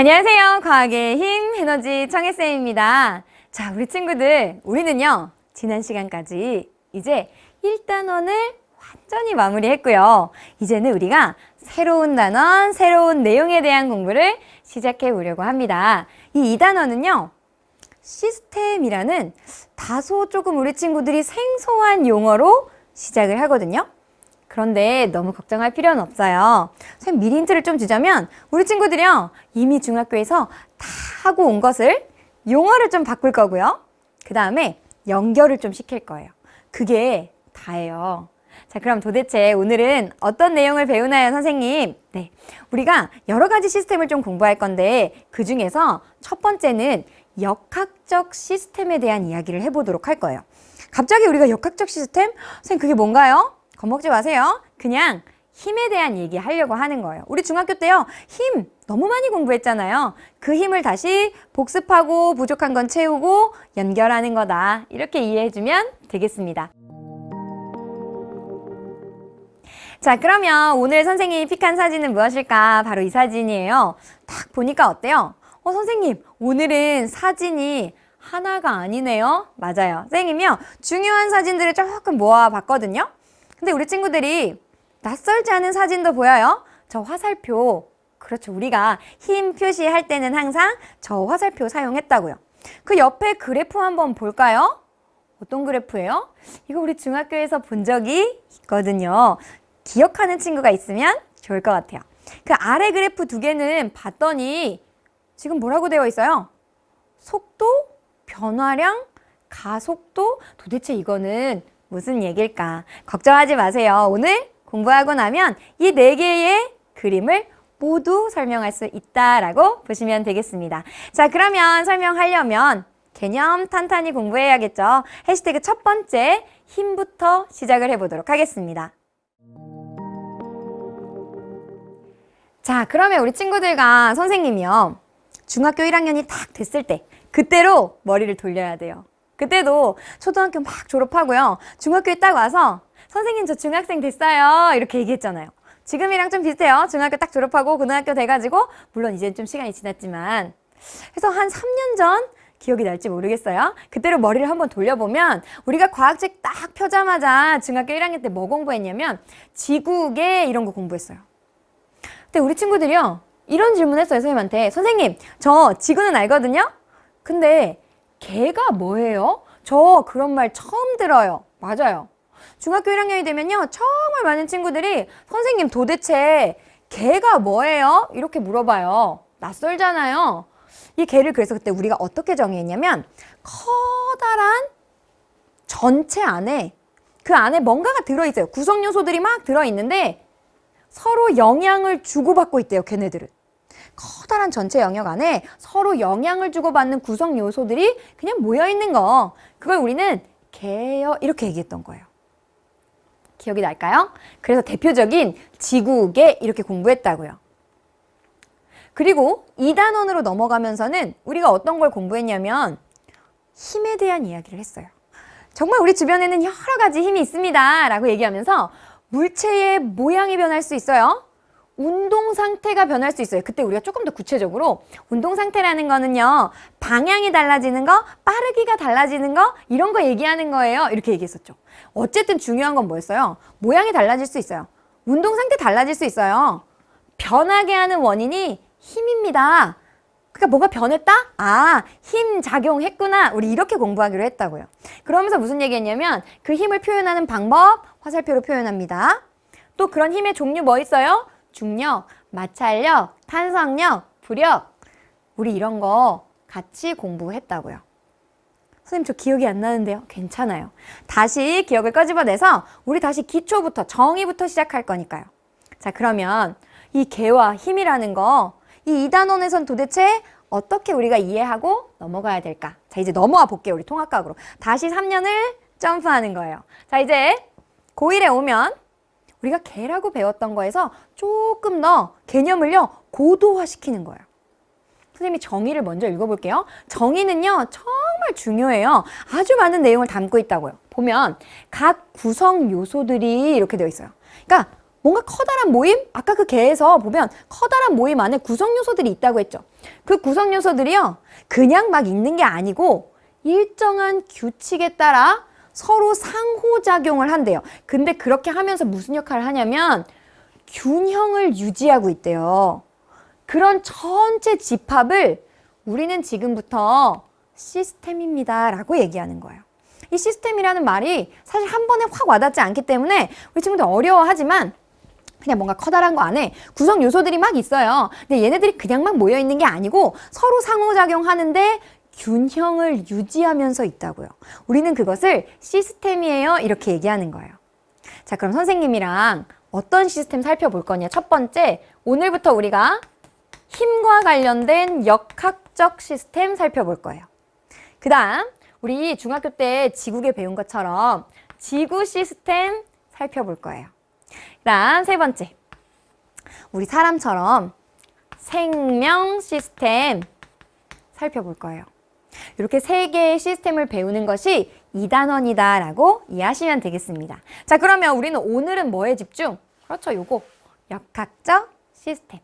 안녕하세요. 과학의 힘 에너지 청혜쌤입니다. 자, 우리 친구들, 우리는요 지난 시간까지 이제 1단원을 완전히 마무리했고요. 이제는 우리가 새로운 단원, 새로운 내용에 대한 공부를 시작해 보려고 합니다. 이 2단원은요 시스템이라는 다소 조금 우리 친구들이 생소한 용어로 시작을 하거든요. 그런데 너무 걱정할 필요는 없어요. 선생님 미리 힌트를 좀 주자면 우리 친구들이요 이미 중학교에서 다 하고 온 것을 용어를 좀 바꿀 거고요. 그 다음에 연결을 좀 시킬 거예요. 그게 다예요. 자, 그럼 도대체 오늘은 어떤 내용을 배우나요, 선생님? 네, 우리가 여러 가지 시스템을 좀 공부할 건데 그 중에서 첫 번째는 역학적 시스템에 대한 이야기를 해보도록 할 거예요. 갑자기 우리가 역학적 시스템? 선생님 그게 뭔가요? 겁먹지 마세요. 그냥 힘에 대한 얘기 하려고 하는 거예요. 우리 중학교 때요 힘 너무 많이 공부했잖아요. 그 힘을 다시 복습하고 부족한 건 채우고 연결하는 거다. 이렇게 이해해주면 되겠습니다. 자, 그러면 오늘 선생님이 픽한 사진은 무엇일까? 바로 이 사진이에요. 딱 보니까 어때요? 선생님 오늘은 사진이 하나가 아니네요. 맞아요. 선생님이요 중요한 사진들을 조금 모아봤거든요. 근데 우리 친구들이 낯설지 않은 사진도 보여요. 저 화살표, 그렇죠. 우리가 힘 표시할 때는 항상 저 화살표 사용했다고요. 그 옆에 그래프 한번 볼까요? 어떤 그래프예요? 이거 우리 중학교에서 본 적이 있거든요. 기억하는 친구가 있으면 좋을 것 같아요. 그 아래 그래프 두 개는 봤더니 지금 뭐라고 되어 있어요? 속도, 변화량, 가속도? 도대체 이거는 무슨 얘기일까? 걱정하지 마세요. 오늘 공부하고 나면 이 네 개의 그림을 모두 설명할 수 있다라고 보시면 되겠습니다. 자, 그러면 설명하려면 개념 탄탄히 공부해야겠죠. 해시태그 첫 번째 힘부터 시작을 해보도록 하겠습니다. 자, 그러면 우리 친구들과 선생님이요 중학교 1학년이 딱 됐을 때 그때로 머리를 돌려야 돼요. 그때도 초등학교 막 졸업하고요. 중학교에 딱 와서 선생님 저 중학생 됐어요. 이렇게 얘기했잖아요. 지금이랑 좀 비슷해요. 중학교 딱 졸업하고 고등학교 돼가지고 물론 이제 좀 시간이 지났지만 그래서 한 3년 전 기억이 날지 모르겠어요. 그때로 머리를 한번 돌려보면 우리가 과학책 딱 펴자마자 중학교 1학년 때 뭐 공부했냐면 지구계 이런 거 공부했어요. 근데 우리 친구들이요 이런 질문 했어요. 선생님한테. 선생님 저 지구는 알거든요. 근데 개가 뭐예요? 저 그런 말 처음 들어요. 맞아요. 중학교 1학년이 되면요 정말 많은 친구들이 선생님 도대체 개가 뭐예요? 이렇게 물어봐요. 낯설잖아요. 이 개를 그래서 그때 우리가 어떻게 정의했냐면 커다란 전체 안에 그 안에 뭔가가 들어있어요. 구성 요소들이 막 들어있는데 서로 영향을 주고받고 있대요. 걔네들은. 커다란 전체 영역 안에 서로 영향을 주고받는 구성 요소들이 그냥 모여있는 거. 그걸 우리는 개요 이렇게 얘기했던 거예요. 기억이 날까요? 그래서 대표적인 지구계 이렇게 공부했다고요. 그리고 2단원으로 넘어가면서는 우리가 어떤 걸 공부했냐면 힘에 대한 이야기를 했어요. 정말 우리 주변에는 여러 가지 힘이 있습니다 라고 얘기하면서 물체의 모양이 변할 수 있어요. 운동 상태가 변할 수 있어요. 그때 우리가 조금 더 구체적으로 운동 상태라는 거는요 방향이 달라지는 거, 빠르기가 달라지는 거 이런 거 얘기하는 거예요. 이렇게 얘기했었죠. 어쨌든 중요한 건 뭐였어요? 모양이 달라질 수 있어요. 운동 상태 달라질 수 있어요. 변하게 하는 원인이 힘입니다. 그러니까 뭐가 변했다? 아, 힘 작용했구나. 우리 이렇게 공부하기로 했다고요. 그러면서 무슨 얘기했냐면 그 힘을 표현하는 방법 화살표로 표현합니다. 또 그런 힘의 종류 뭐 있어요? 중력, 마찰력, 탄성력, 부력. 우리 이런 거 같이 공부했다고요. 선생님 저 기억이 안 나는데요. 괜찮아요. 다시 기억을 꺼집어내서 우리 다시 기초부터 정의부터 시작할 거니까요. 자, 그러면 이 개와 힘이라는 거 이 2단원에선 도대체 어떻게 우리가 이해하고 넘어가야 될까? 자, 이제 넘어와 볼게요. 우리 통합과학으로. 다시 3년을 점프하는 거예요. 자, 이제 고1에 오면 우리가 개라고 배웠던 거에서 조금 더 개념을요 고도화시키는 거예요. 선생님이 정의를 먼저 읽어볼게요. 정의는요 정말 중요해요. 아주 많은 내용을 담고 있다고요. 보면 각 구성 요소들이 이렇게 되어 있어요. 그러니까 뭔가 커다란 모임? 아까 그 개에서 보면 커다란 모임 안에 구성 요소들이 있다고 했죠. 그 구성 요소들이요, 그냥 막 있는 게 아니고 일정한 규칙에 따라 서로 상호작용을 한대요. 근데 그렇게 하면서 무슨 역할을 하냐면 균형을 유지하고 있대요. 그런 전체 집합을 우리는 지금부터 시스템입니다 라고 얘기하는 거예요. 이 시스템이라는 말이 사실 한 번에 확 와닿지 않기 때문에 우리 친구들 어려워하지만 그냥 뭔가 커다란 거 안에 구성 요소들이 막 있어요. 근데 얘네들이 그냥 막 모여 있는 게 아니고 서로 상호작용하는데 균형을 유지하면서 있다고요. 우리는 그것을 시스템이에요 이렇게 얘기하는 거예요. 자, 그럼 선생님이랑 어떤 시스템 살펴볼 거냐. 첫 번째, 오늘부터 우리가 힘과 관련된 역학적 시스템 살펴볼 거예요. 그 다음 우리 중학교 때 지구계 배운 것처럼 지구 시스템 살펴볼 거예요. 그 다음 세 번째, 우리 사람처럼 생명 시스템 살펴볼 거예요. 이렇게 세 개의 시스템을 배우는 것이 2단원이다 라고 이해하시면 되겠습니다. 자, 그러면 우리는 오늘은 뭐에 집중? 그렇죠, 요거 역학적 시스템.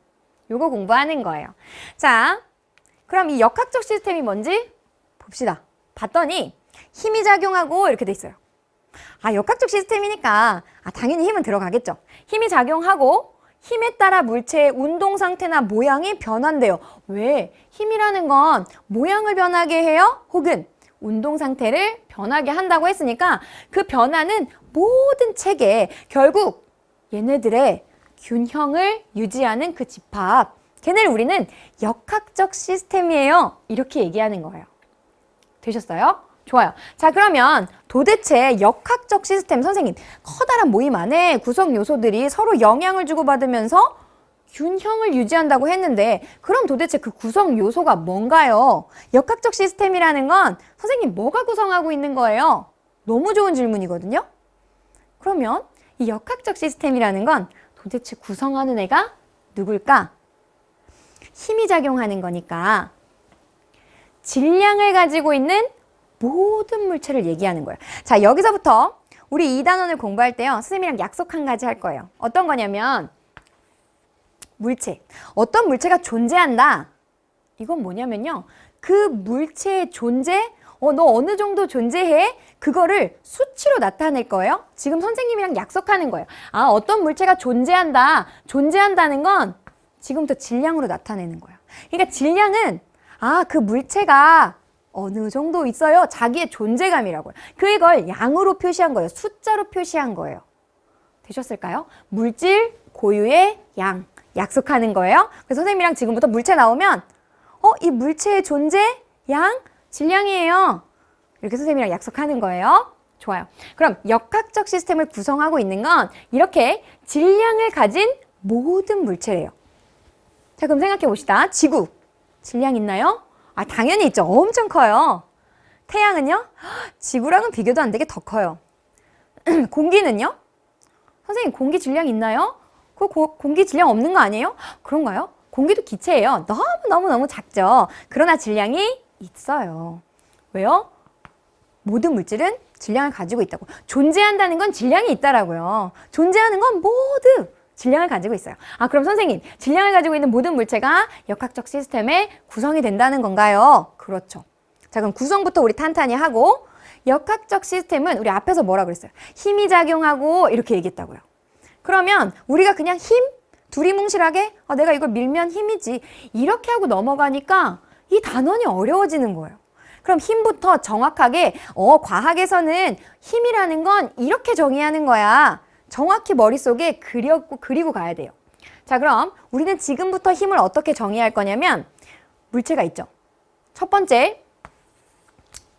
요거 공부하는 거예요. 자, 그럼 이 역학적 시스템이 뭔지 봅시다. 봤더니 힘이 작용하고 이렇게 돼 있어요. 아, 역학적 시스템이니까 당연히 힘은 들어가겠죠. 힘이 작용하고 힘에 따라 물체의 운동 상태나 모양이 변한대요. 왜? 힘이라는 건 모양을 변하게 해요? 혹은 운동 상태를 변하게 한다고 했으니까 그 변화는 모든 체계에 결국 얘네들의 균형을 유지하는 그 집합, 걔네를 우리는 역학적 시스템이에요 이렇게 얘기하는 거예요. 되셨어요? 좋아요. 자, 그러면 도대체 역학적 시스템, 선생님, 커다란 모임 안에 구성 요소들이 서로 영향을 주고받으면서 균형을 유지한다고 했는데 그럼 도대체 그 구성 요소가 뭔가요? 역학적 시스템이라는 건 선생님 뭐가 구성하고 있는 거예요? 너무 좋은 질문이거든요. 그러면 이 역학적 시스템이라는 건 도대체 구성하는 애가 누굴까? 힘이 작용하는 거니까 질량을 가지고 있는 모든 물체를 얘기하는 거예요. 자, 여기서부터 우리 이 단원을 공부할 때요, 선생님이랑 약속 한 가지 할 거예요. 어떤 거냐면 물체. 어떤 물체가 존재한다. 이건 뭐냐면요, 그 물체의 존재, 너 어느 정도 존재해? 그거를 수치로 나타낼 거예요. 지금 선생님이랑 약속하는 거예요. 아, 어떤 물체가 존재한다. 존재한다는 건 지금부터 질량으로 나타내는 거예요. 그러니까 질량은 그 물체가 어느 정도 있어요. 자기의 존재감이라고요. 그걸 양으로 표시한 거예요. 숫자로 표시한 거예요. 되셨을까요? 물질 고유의 양. 약속하는 거예요. 그래서 선생님이랑 지금부터 물체 나오면 이 물체의 존재, 양, 질량이에요. 이렇게 선생님이랑 약속하는 거예요. 좋아요. 그럼 역학적 시스템을 구성하고 있는 건 이렇게 질량을 가진 모든 물체래요. 자, 그럼 생각해 봅시다. 지구, 질량 있나요? 당연히 있죠. 엄청 커요. 태양은요? 지구랑은 비교도 안 되게 더 커요. 공기는요? 선생님, 공기 질량 있나요? 공기 질량 없는 거 아니에요? 그런가요? 공기도 기체예요. 너무 작죠. 그러나 질량이 있어요. 왜요? 모든 물질은 질량을 가지고 있다고. 존재한다는 건 질량이 있다라고요. 존재하는 건 모두 질량을 가지고 있어요. 그럼 선생님, 질량을 가지고 있는 모든 물체가 역학적 시스템의 구성이 된다는 건가요? 그렇죠. 자, 그럼 구성부터 우리 탄탄히 하고, 역학적 시스템은 우리 앞에서 뭐라 그랬어요? 힘이 작용하고 이렇게 얘기했다고요. 그러면 우리가 그냥 힘? 두리뭉실하게 내가 이걸 밀면 힘이지 이렇게 하고 넘어가니까 이 단원이 어려워지는 거예요. 그럼 힘부터 정확하게 과학에서는 힘이라는 건 이렇게 정의하는 거야. 정확히 머릿속에 그리고 가야 돼요. 자, 그럼 우리는 지금부터 힘을 어떻게 정의할 거냐면 물체가 있죠. 첫 번째,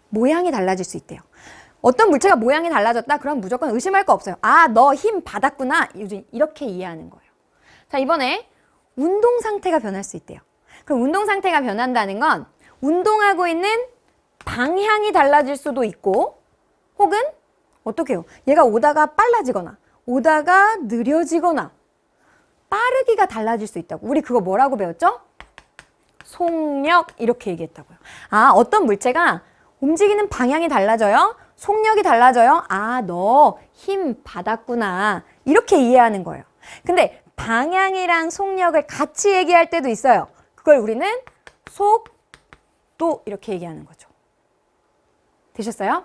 모양이 달라질 수 있대요. 어떤 물체가 모양이 달라졌다? 그럼 무조건 의심할 거 없어요. 너 힘 받았구나. 이렇게 이해하는 거예요. 자, 이번에 운동 상태가 변할 수 있대요. 그럼 운동 상태가 변한다는 건 운동하고 있는 방향이 달라질 수도 있고 혹은 어떻게 해요? 얘가 오다가 빨라지거나 오다가 느려지거나 빠르기가 달라질 수 있다고. 우리 그거 뭐라고 배웠죠? 속력 이렇게 얘기했다고요. 어떤 물체가 움직이는 방향이 달라져요? 속력이 달라져요? 너 힘 받았구나. 이렇게 이해하는 거예요. 근데 방향이랑 속력을 같이 얘기할 때도 있어요. 그걸 우리는 속도 이렇게 얘기하는 거죠. 되셨어요?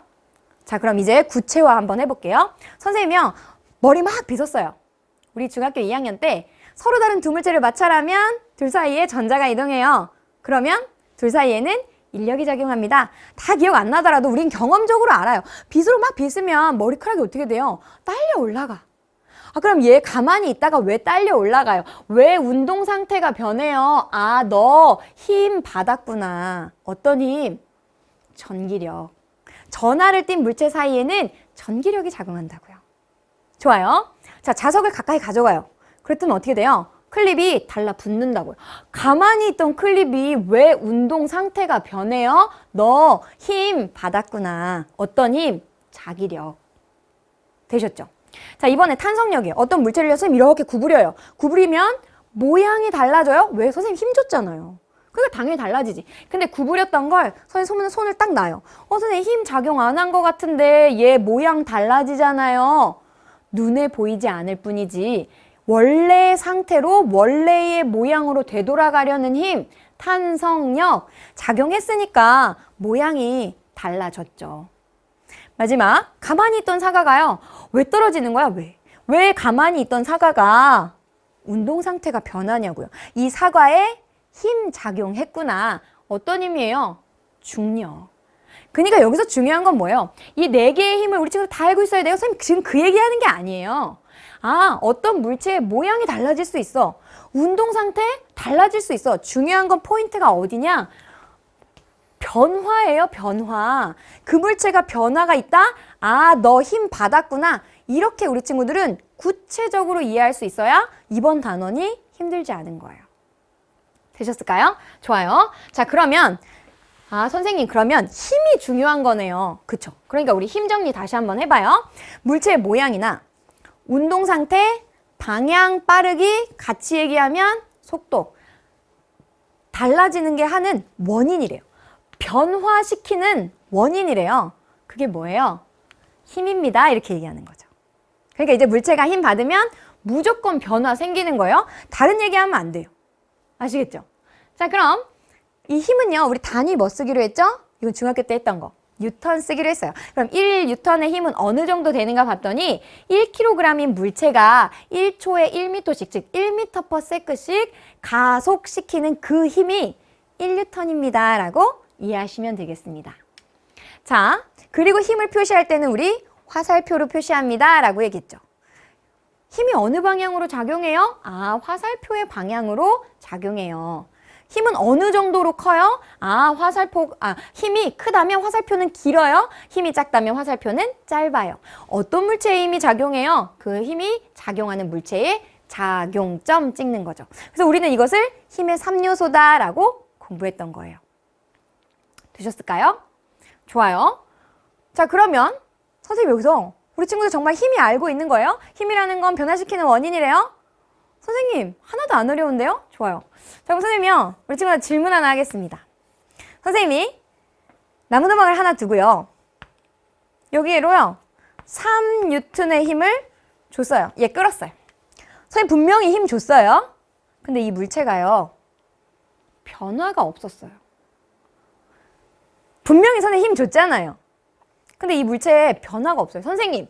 자, 그럼 이제 구체화 한번 해볼게요. 선생님이요, 머리 막 빗었어요. 우리 중학교 2학년 때 서로 다른 두 물체를 마찰하면 둘 사이에 전자가 이동해요. 그러면 둘 사이에는 인력이 작용합니다. 다 기억 안 나더라도 우린 경험적으로 알아요. 빗으로 막 빗으면 머리카락이 어떻게 돼요? 딸려 올라가. 아, 그럼 얘 가만히 있다가 왜 딸려 올라가요? 왜 운동 상태가 변해요? 아, 너 힘 받았구나. 어떤 힘? 전기력. 전하를 띤 물체 사이에는 전기력이 작용한다고요. 좋아요. 자, 자석을 가까이 가져가요. 그랬더니 어떻게 돼요? 클립이 달라붙는다고요. 가만히 있던 클립이 왜 운동 상태가 변해요? 너 힘 받았구나. 어떤 힘? 자기력. 되셨죠? 자, 이번에 탄성력이에요. 어떤 물체를 선생님 이렇게 구부려요. 구부리면 모양이 달라져요? 왜? 선생님 힘 줬잖아요. 그러니까 당연히 달라지지. 근데 구부렸던 걸 선생님 손을 딱 놔요. 선생님 힘 작용 안 한 것 같은데 얘 모양 달라지잖아요. 눈에 보이지 않을 뿐이지 원래 상태로 원래의 모양으로 되돌아가려는 힘, 탄성력 작용했으니까 모양이 달라졌죠. 마지막, 가만히 있던 사과가요. 왜 떨어지는 거야? 왜 가만히 있던 사과가 운동 상태가 변하냐고요. 이 사과에 힘 작용했구나. 어떤 힘이에요? 중력. 그러니까 여기서 중요한 건 뭐예요? 이 네 개의 힘을 우리 친구들 다 알고 있어야 돼요. 선생님 지금 그 얘기하는 게 아니에요. 아, 어떤 물체의 모양이 달라질 수 있어. 운동 상태 달라질 수 있어. 중요한 건 포인트가 어디냐? 변화예요, 변화. 그 물체가 변화가 있다? 아, 너 힘 받았구나. 이렇게 우리 친구들은 구체적으로 이해할 수 있어야 이번 단원이 힘들지 않은 거예요. 되셨을까요? 좋아요. 자, 그러면 선생님 그러면 힘이 중요한 거네요. 그쵸? 그러니까 우리 힘 정리 다시 한번 해봐요. 물체의 모양이나 운동 상태, 방향, 빠르기 같이 얘기하면 속도. 달라지는 게 하는 원인이래요. 변화시키는 원인이래요. 그게 뭐예요? 힘입니다. 이렇게 얘기하는 거죠. 그러니까 이제 물체가 힘 받으면 무조건 변화 생기는 거예요. 다른 얘기하면 안 돼요. 아시겠죠? 자, 그럼 이 힘은요, 우리 단위 뭐 쓰기로 했죠? 이건 중학교 때 했던 거. 뉴턴 쓰기로 했어요. 그럼 1뉴턴의 힘은 어느 정도 되는가 봤더니 1kg인 물체가 1초에 1m씩, 즉 1m/s씩 가속시키는 그 힘이 1뉴턴입니다. 라고 이해하시면 되겠습니다. 자, 그리고 힘을 표시할 때는 우리 화살표로 표시합니다. 라고 얘기했죠. 힘이 어느 방향으로 작용해요? 아, 화살표의 방향으로 작용해요. 힘은 어느 정도로 커요? 힘이 크다면 화살표는 길어요. 힘이 작다면 화살표는 짧아요. 어떤 물체의 힘이 작용해요? 그 힘이 작용하는 물체의 작용점 찍는 거죠. 그래서 우리는 이것을 힘의 3요소다라고 공부했던 거예요. 되셨을까요? 좋아요. 자, 그러면 선생님 여기서 우리 친구들 정말 힘이 알고 있는 거예요? 힘이라는 건 변화시키는 원인이래요? 선생님, 하나도 안 어려운데요? 좋아요. 자, 그럼 선생님이요, 우리 친구들 질문 하나 하겠습니다. 선생님이 나무도막을 하나 두고요. 여기에로요, 3N의 힘을 줬어요. 얘 끌었어요. 선생님 분명히 힘 줬어요. 근데 이 물체가요, 변화가 없었어요. 분명히 선생님 힘 줬잖아요. 근데 이 물체에 변화가 없어요. 선생님,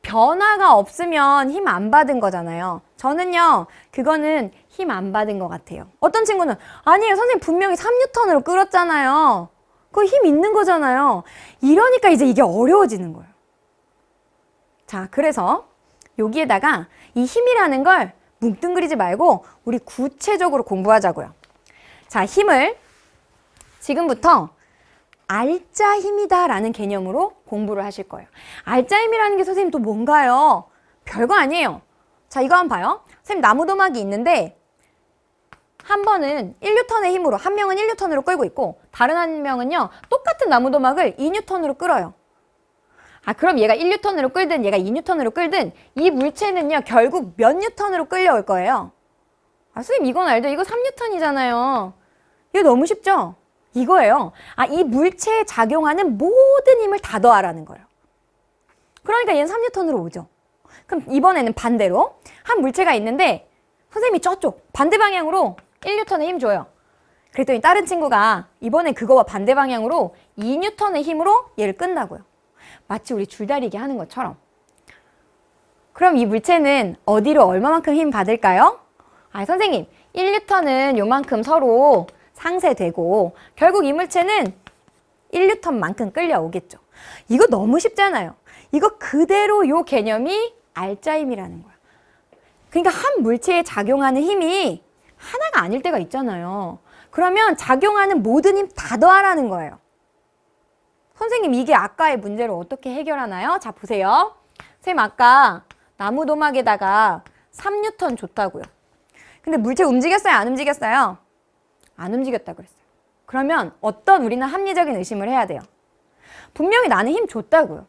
변화가 없으면 힘 안 받은 거잖아요. 저는요, 그거는 힘 안 받은 것 같아요. 어떤 친구는 아니에요. 선생님 분명히 3N으로 끌었잖아요. 그거 힘 있는 거잖아요. 이러니까 이제 이게 어려워지는 거예요. 자, 그래서 여기에다가 이 힘이라는 걸 뭉뚱그리지 말고 우리 구체적으로 공부하자고요. 자, 힘을 지금부터 알짜 힘이다 라는 개념으로 공부를 하실 거예요. 알짜 힘이라는 게 선생님 또 뭔가요? 별거 아니에요. 자, 이거 한번 봐요. 선생님 나무도막이 있는데 한 번은 1N의 힘으로, 한 명은 1N으로 끌고 있고 다른 한 명은요, 똑같은 나무도막을 2N으로 끌어요. 그럼 얘가 1N으로 끌든 얘가 2N으로 끌든 이 물체는요, 결국 몇 N으로 끌려올 거예요? 선생님 이건 알죠? 이거 3N이잖아요. 이거 너무 쉽죠? 이거예요. 이 물체에 작용하는 모든 힘을 다 더하라는 거예요. 그러니까 얘는 3N으로 오죠. 그럼 이번에는 반대로 한 물체가 있는데 선생님이 저쪽 반대 방향으로 1N의 힘 줘요. 그랬더니 다른 친구가 이번엔 그거와 반대 방향으로 2N의 힘으로 얘를 끈다고요. 마치 우리 줄다리기 하는 것처럼. 그럼 이 물체는 어디로 얼마만큼 힘 받을까요? 선생님 1N은 요만큼 서로 상쇄되고 결국 이 물체는 1N만큼 끌려오겠죠. 이거 너무 쉽잖아요. 이거 그대로 요 개념이 알짜 힘이라는 거야. 그러니까 한 물체에 작용하는 힘이 하나가 아닐 때가 있잖아요. 그러면 작용하는 모든 힘 다 더하라는 거예요. 선생님 이게 아까의 문제를 어떻게 해결하나요? 자 보세요. 선생님 아까 나무 도막에다가 3N 줬다고요. 근데 물체 움직였어요? 안 움직였어요? 안 움직였다고 그랬어요. 그러면 어떤 우리는 합리적인 의심을 해야 돼요. 분명히 나는 힘 줬다고요.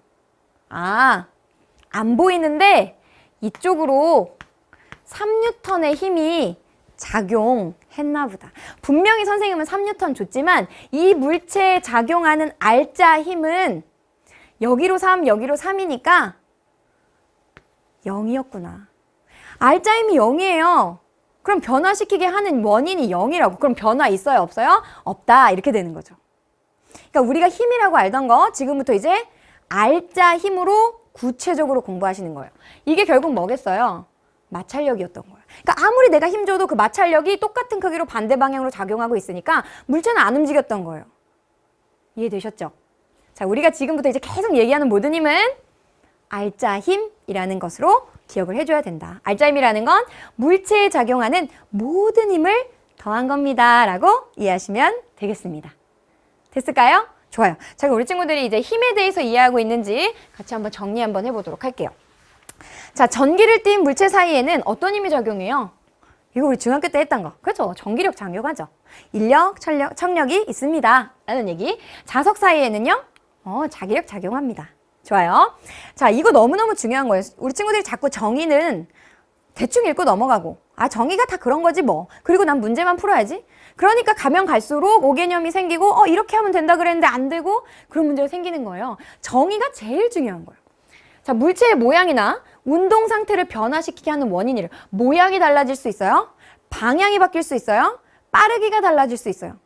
안 보이는데 이쪽으로 3N의 힘이 작용했나 보다. 분명히 선생님은 3N 줬지만 이 물체에 작용하는 알짜 힘은 여기로 3, 여기로 3이니까 0이었구나. 알짜 힘이 0이에요. 그럼 변화시키게 하는 원인이 0이라고. 그럼 변화 있어요? 없어요? 없다. 이렇게 되는 거죠. 그러니까 우리가 힘이라고 알던 거 지금부터 이제 알짜 힘으로 구체적으로 공부하시는 거예요. 이게 결국 뭐겠어요? 마찰력이었던 거예요. 그러니까 아무리 내가 힘 줘도 그 마찰력이 똑같은 크기로 반대 방향으로 작용하고 있으니까 물체는 안 움직였던 거예요. 이해되셨죠? 자, 우리가 지금부터 이제 계속 얘기하는 모든 힘은 알짜 힘이라는 것으로 기억을 해줘야 된다. 알짜 힘이라는 건 물체에 작용하는 모든 힘을 더한 겁니다. 라고 이해하시면 되겠습니다. 됐을까요? 좋아요. 자, 그럼 우리 친구들이 이제 힘에 대해서 이해하고 있는지 같이 한번 정리 한번 해보도록 할게요. 자, 전기를 띤 물체 사이에는 어떤 힘이 작용해요? 이거 우리 중학교 때 했던 거. 그렇죠? 전기력 작용하죠. 인력, 청력이 있습니다. 라는 얘기. 자석 사이에는요? 자기력 작용합니다. 좋아요. 자, 이거 너무너무 중요한 거예요. 우리 친구들이 자꾸 정의는 대충 읽고 넘어가고 정의가 다 그런 거지 뭐. 그리고 난 문제만 풀어야지. 그러니까 가면 갈수록 오개념이 생기고 이렇게 하면 된다 그랬는데 안 되고 그런 문제가 생기는 거예요. 정의가 제일 중요한 거예요. 자, 물체의 모양이나 운동 상태를 변화시키게 하는 원인이래요. 모양이 달라질 수 있어요. 방향이 바뀔 수 있어요. 빠르기가 달라질 수 있어요.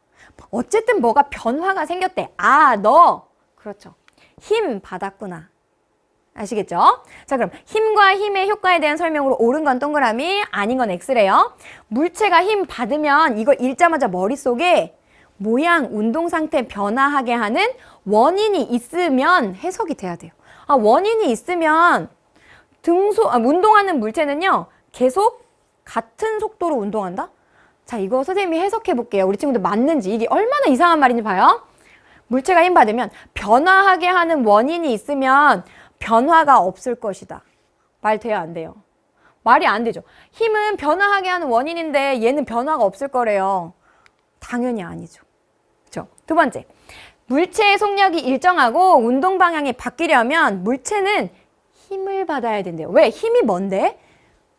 어쨌든 뭐가 변화가 생겼대. 너 그렇죠. 힘 받았구나. 아시겠죠? 자, 그럼 힘과 힘의 효과에 대한 설명으로 옳은 건 동그라미, 아닌 건 X래요. 물체가 힘 받으면 이걸 읽자마자 머릿속에 모양, 운동 상태 변화하게 하는 원인이 있으면 해석이 돼야 돼요. 원인이 있으면 운동하는 물체는요, 계속 같은 속도로 운동한다? 자, 이거 선생님이 해석해 볼게요. 우리 친구들 맞는지. 이게 얼마나 이상한 말인지 봐요. 물체가 힘 받으면 변화하게 하는 원인이 있으면 변화가 없을 것이다. 말 돼요, 안 돼요? 말이 안 되죠. 힘은 변화하게 하는 원인인데 얘는 변화가 없을 거래요. 당연히 아니죠. 그렇죠? 두 번째, 물체의 속력이 일정하고 운동 방향이 바뀌려면 물체는 힘을 받아야 된대요. 왜? 힘이 뭔데?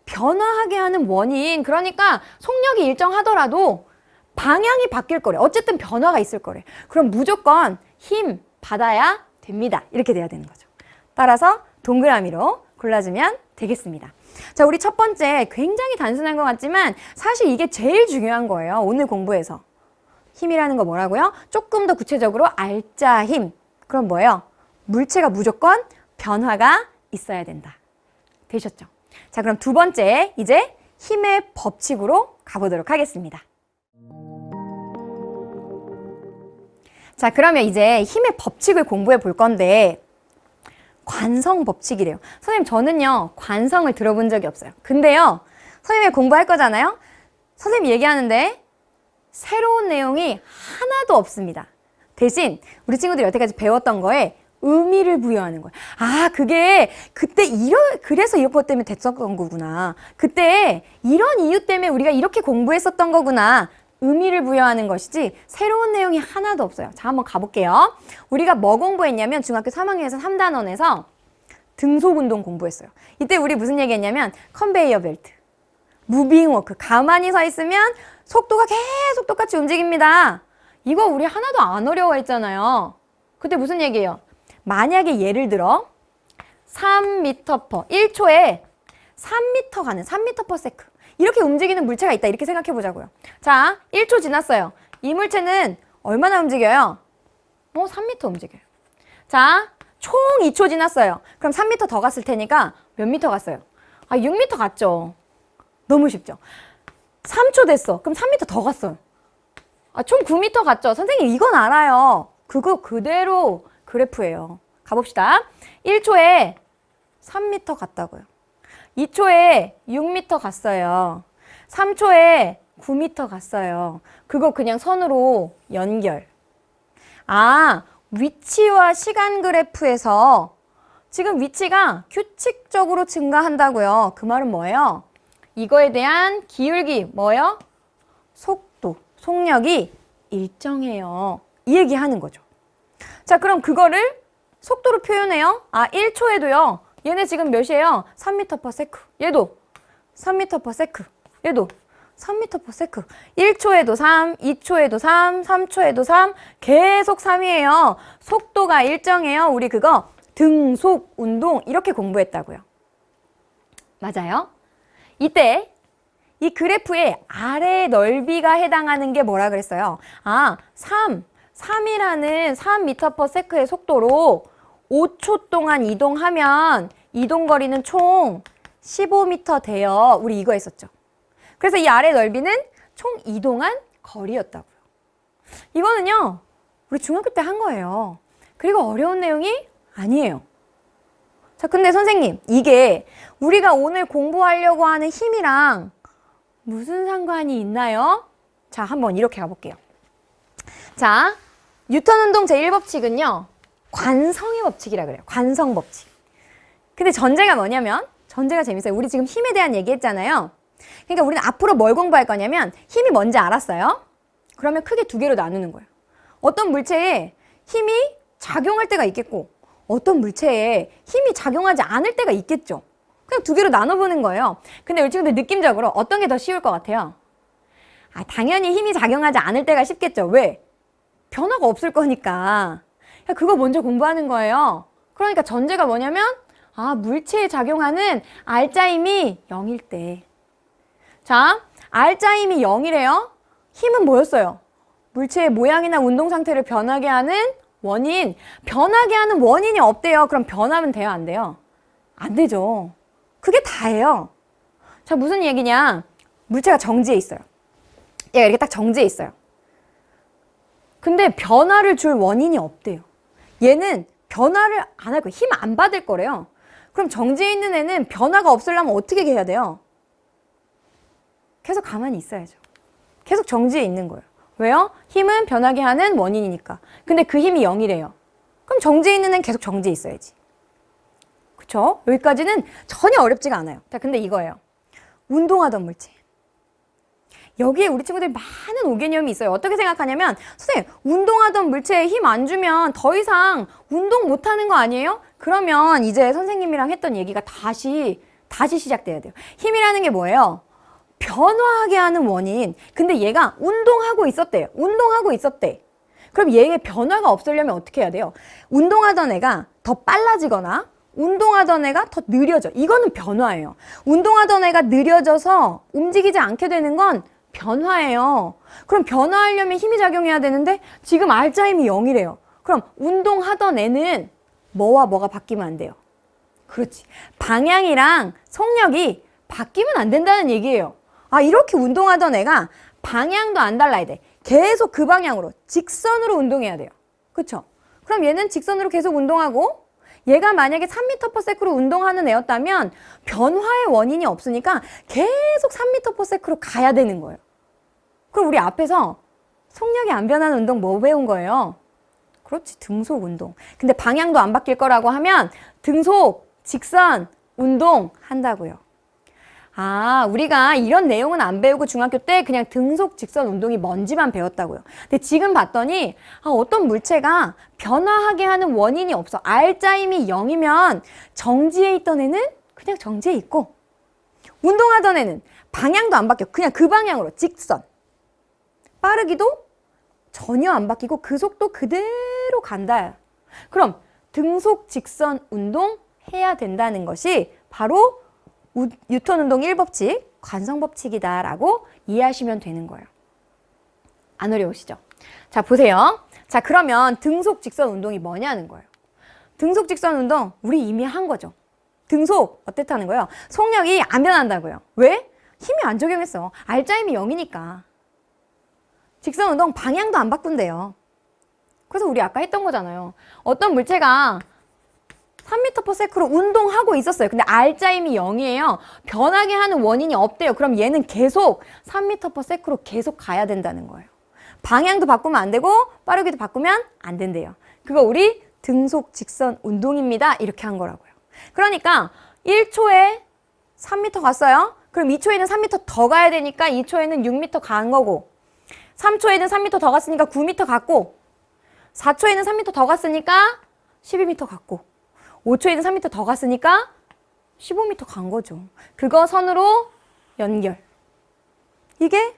변화하게 하는 원인. 그러니까 속력이 일정하더라도 방향이 바뀔 거래. 어쨌든 변화가 있을 거래. 그럼 무조건 힘 받아야 됩니다. 이렇게 돼야 되는 거죠. 따라서 동그라미로 골라주면 되겠습니다. 자, 우리 첫 번째 굉장히 단순한 것 같지만 사실 이게 제일 중요한 거예요. 오늘 공부에서. 힘이라는 거 뭐라고요? 조금 더 구체적으로 알짜 힘. 그럼 뭐예요? 물체가 무조건 변화가 있어야 된다. 되셨죠? 자, 그럼 두 번째 이제 힘의 법칙으로 가보도록 하겠습니다. 자, 그러면 이제 힘의 법칙을 공부해 볼 건데 관성 법칙이래요. 선생님, 저는요 관성을 들어본 적이 없어요. 근데요 선생님이 공부할 거잖아요. 선생님이 얘기하는데 새로운 내용이 하나도 없습니다. 대신 우리 친구들이 여태까지 배웠던 거에 의미를 부여하는 거예요. 그게 그때 그래서 이것 때문에 됐었던 거구나. 그때 이런 이유 때문에 우리가 이렇게 공부했었던 거구나. 의미를 부여하는 것이지 새로운 내용이 하나도 없어요. 자, 한번 가볼게요. 우리가 뭐 공부했냐면 중학교 3학년에서 3단원에서 등속운동 공부했어요. 이때 우리 무슨 얘기했냐면 컨베이어 벨트, 무빙워크, 가만히 서 있으면 속도가 계속 똑같이 움직입니다. 이거 우리 하나도 안 어려워했잖아요. 그때 무슨 얘기예요? 만약에 예를 들어 3m/, 1초에 3m 가는 3m/s. 이렇게 움직이는 물체가 있다. 이렇게 생각해 보자고요. 자, 1초 지났어요. 이 물체는 얼마나 움직여요? 3m 움직여요. 자, 총 2초 지났어요. 그럼 3m 더 갔을 테니까 몇 미터 갔어요? 6m 갔죠. 너무 쉽죠? 3초 됐어. 그럼 3m 더 갔어요. 총 9m 갔죠. 선생님 이건 알아요. 그거 그대로 그래프예요. 가봅시다. 1초에 3m 갔다고요. 2초에 6m 갔어요. 3초에 9m 갔어요. 그거 그냥 선으로 연결. 위치와 시간 그래프에서 지금 위치가 규칙적으로 증가한다고요. 그 말은 뭐예요? 이거에 대한 기울기 뭐예요? 속도, 속력이 일정해요. 이 얘기 하는 거죠. 자, 그럼 그거를 속도로 표현해요. 1초에도요. 얘네 지금 몇이에요? 3m/s. 얘도 3m/s. 얘도 3m/s. 1초에도 3, 2초에도 3, 3초에도 3. 계속 3이에요. 속도가 일정해요. 우리 그거 등속 운동 이렇게 공부했다고요. 맞아요? 이때 이 그래프의 아래 넓이가 해당하는 게 뭐라 그랬어요? 3이라는 3m/s의 속도로 5초 동안 이동하면 이동거리는 총 15m 돼요. 우리 이거 했었죠. 그래서 이 아래 넓이는 총 이동한 거리였다고요. 이거는요, 우리 중학교 때 한 거예요. 그리고 어려운 내용이 아니에요. 자, 근데 선생님, 이게 우리가 오늘 공부하려고 하는 힘이랑 무슨 상관이 있나요? 자, 한번 이렇게 가볼게요. 자, 뉴턴 운동 제1법칙은요, 관성의 법칙이라 그래요. 관성 법칙. 근데 전제가 뭐냐면, 전제가 재밌어요. 우리 지금 힘에 대한 얘기 했잖아요. 그러니까 우리는 앞으로 뭘 공부할 거냐면, 힘이 뭔지 알았어요? 그러면 크게 두 개로 나누는 거예요. 어떤 물체에 힘이 작용할 때가 있겠고, 어떤 물체에 힘이 작용하지 않을 때가 있겠죠. 그냥 두 개로 나눠보는 거예요. 근데 우리 친구들 느낌적으로 어떤 게 더 쉬울 것 같아요? 당연히 힘이 작용하지 않을 때가 쉽겠죠. 왜? 변화가 없을 거니까. 그거 먼저 공부하는 거예요. 그러니까 전제가 뭐냐면 물체에 작용하는 알자힘이 0일 때. 자, 알자힘이 0이래요. 힘은 뭐였어요? 물체의 모양이나 운동 상태를 변하게 하는 원인. 변하게 하는 원인이 없대요. 그럼 변하면 돼요? 안 돼요? 안 되죠. 그게 다예요. 자, 무슨 얘기냐? 물체가 정지해 있어요. 얘가 이렇게 딱 정지해 있어요. 근데 변화를 줄 원인이 없대요. 얘는 변화를 안 할 거예요. 힘 안 받을 거래요. 그럼 정지해 있는 애는 변화가 없으려면 어떻게 해야 돼요? 계속 가만히 있어야죠. 계속 정지해 있는 거예요. 왜요? 힘은 변하게 하는 원인이니까. 근데 그 힘이 0이래요. 그럼 정지해 있는 애는 계속 정지해 있어야지. 그쵸? 여기까지는 전혀 어렵지가 않아요. 자, 근데 이거예요. 운동하던 물체. 여기에 우리 친구들이 많은 오개념이 있어요. 어떻게 생각하냐면, 선생님, 운동하던 물체에 힘 안 주면 더 이상 운동 못 하는 거 아니에요? 그러면 이제 선생님이랑 했던 얘기가 다시 시작돼야 돼요. 힘이라는 게 뭐예요? 변화하게 하는 원인. 근데 얘가 운동하고 있었대요. 운동하고 있었대. 그럼 얘의 변화가 없으려면 어떻게 해야 돼요? 운동하던 애가 더 빨라지거나 운동하던 애가 더 느려져. 이거는 변화예요. 운동하던 애가 느려져서 움직이지 않게 되는 건 변화예요. 그럼 변화하려면 힘이 작용해야 되는데 지금 알자힘이 0이래요. 그럼 운동하던 애는 뭐와 뭐가 바뀌면 안 돼요? 그렇지. 방향이랑 속력이 바뀌면 안 된다는 얘기예요. 이렇게 운동하던 애가 방향도 안 달라야 돼. 계속 그 방향으로 직선으로 운동해야 돼요. 그쵸? 그럼 얘는 직선으로 계속 운동하고 얘가 만약에 3m/s로 운동하는 애였다면 변화의 원인이 없으니까 계속 3m/s로 가야 되는 거예요. 그럼 우리 앞에서 속력이 안 변하는 운동 뭐 배운 거예요? 그렇지, 등속 운동. 근데 방향도 안 바뀔 거라고 하면 등속, 직선, 운동 한다고요. 우리가 이런 내용은 안 배우고 중학교 때 그냥 등속, 직선, 운동이 뭔지만 배웠다고요. 근데 지금 봤더니 어떤 물체가 변화하게 하는 원인이 없어. 알자힘이 0이면 정지해 있던 애는 그냥 정지해 있고 운동하던 애는 방향도 안 바뀌어. 그냥 그 방향으로 직선. 빠르기도 전혀 안 바뀌고 그 속도 그대로 간다. 그럼 등속, 직선, 운동 해야 된다는 것이 바로 뉴턴 운동 1법칙, 관성법칙이다라고 이해하시면 되는 거예요. 안 어려우시죠? 자, 보세요. 자, 그러면 등속 직선 운동이 뭐냐는 거예요. 등속 직선 운동 우리 이미 한 거죠. 등속 어땠다는 거예요? 속력이 안 변한다고요. 왜? 힘이 안 적용했어. R자임이 0이니까. 직선 운동 방향도 안 바꾼대요. 그래서 우리 아까 했던 거잖아요. 어떤 물체가 3m/s로 운동하고 있었어요. 근데 R자임이 0이에요. 변하게 하는 원인이 없대요. 그럼 얘는 계속 3m/s로 계속 가야 된다는 거예요. 방향도 바꾸면 안 되고 빠르게도 바꾸면 안 된대요. 그거 우리 등속 직선 운동입니다. 이렇게 한 거라고요. 그러니까 1초에 3m 갔어요. 그럼 2초에는 3m 더 가야 되니까 2초에는 6m 간 거고 3초에는 3m 더 갔으니까 9m 갔고 4초에는 3m 더 갔으니까 12m 갔고 5초에는 3m 더 갔으니까 15m 간 거죠. 그거 선으로 연결. 이게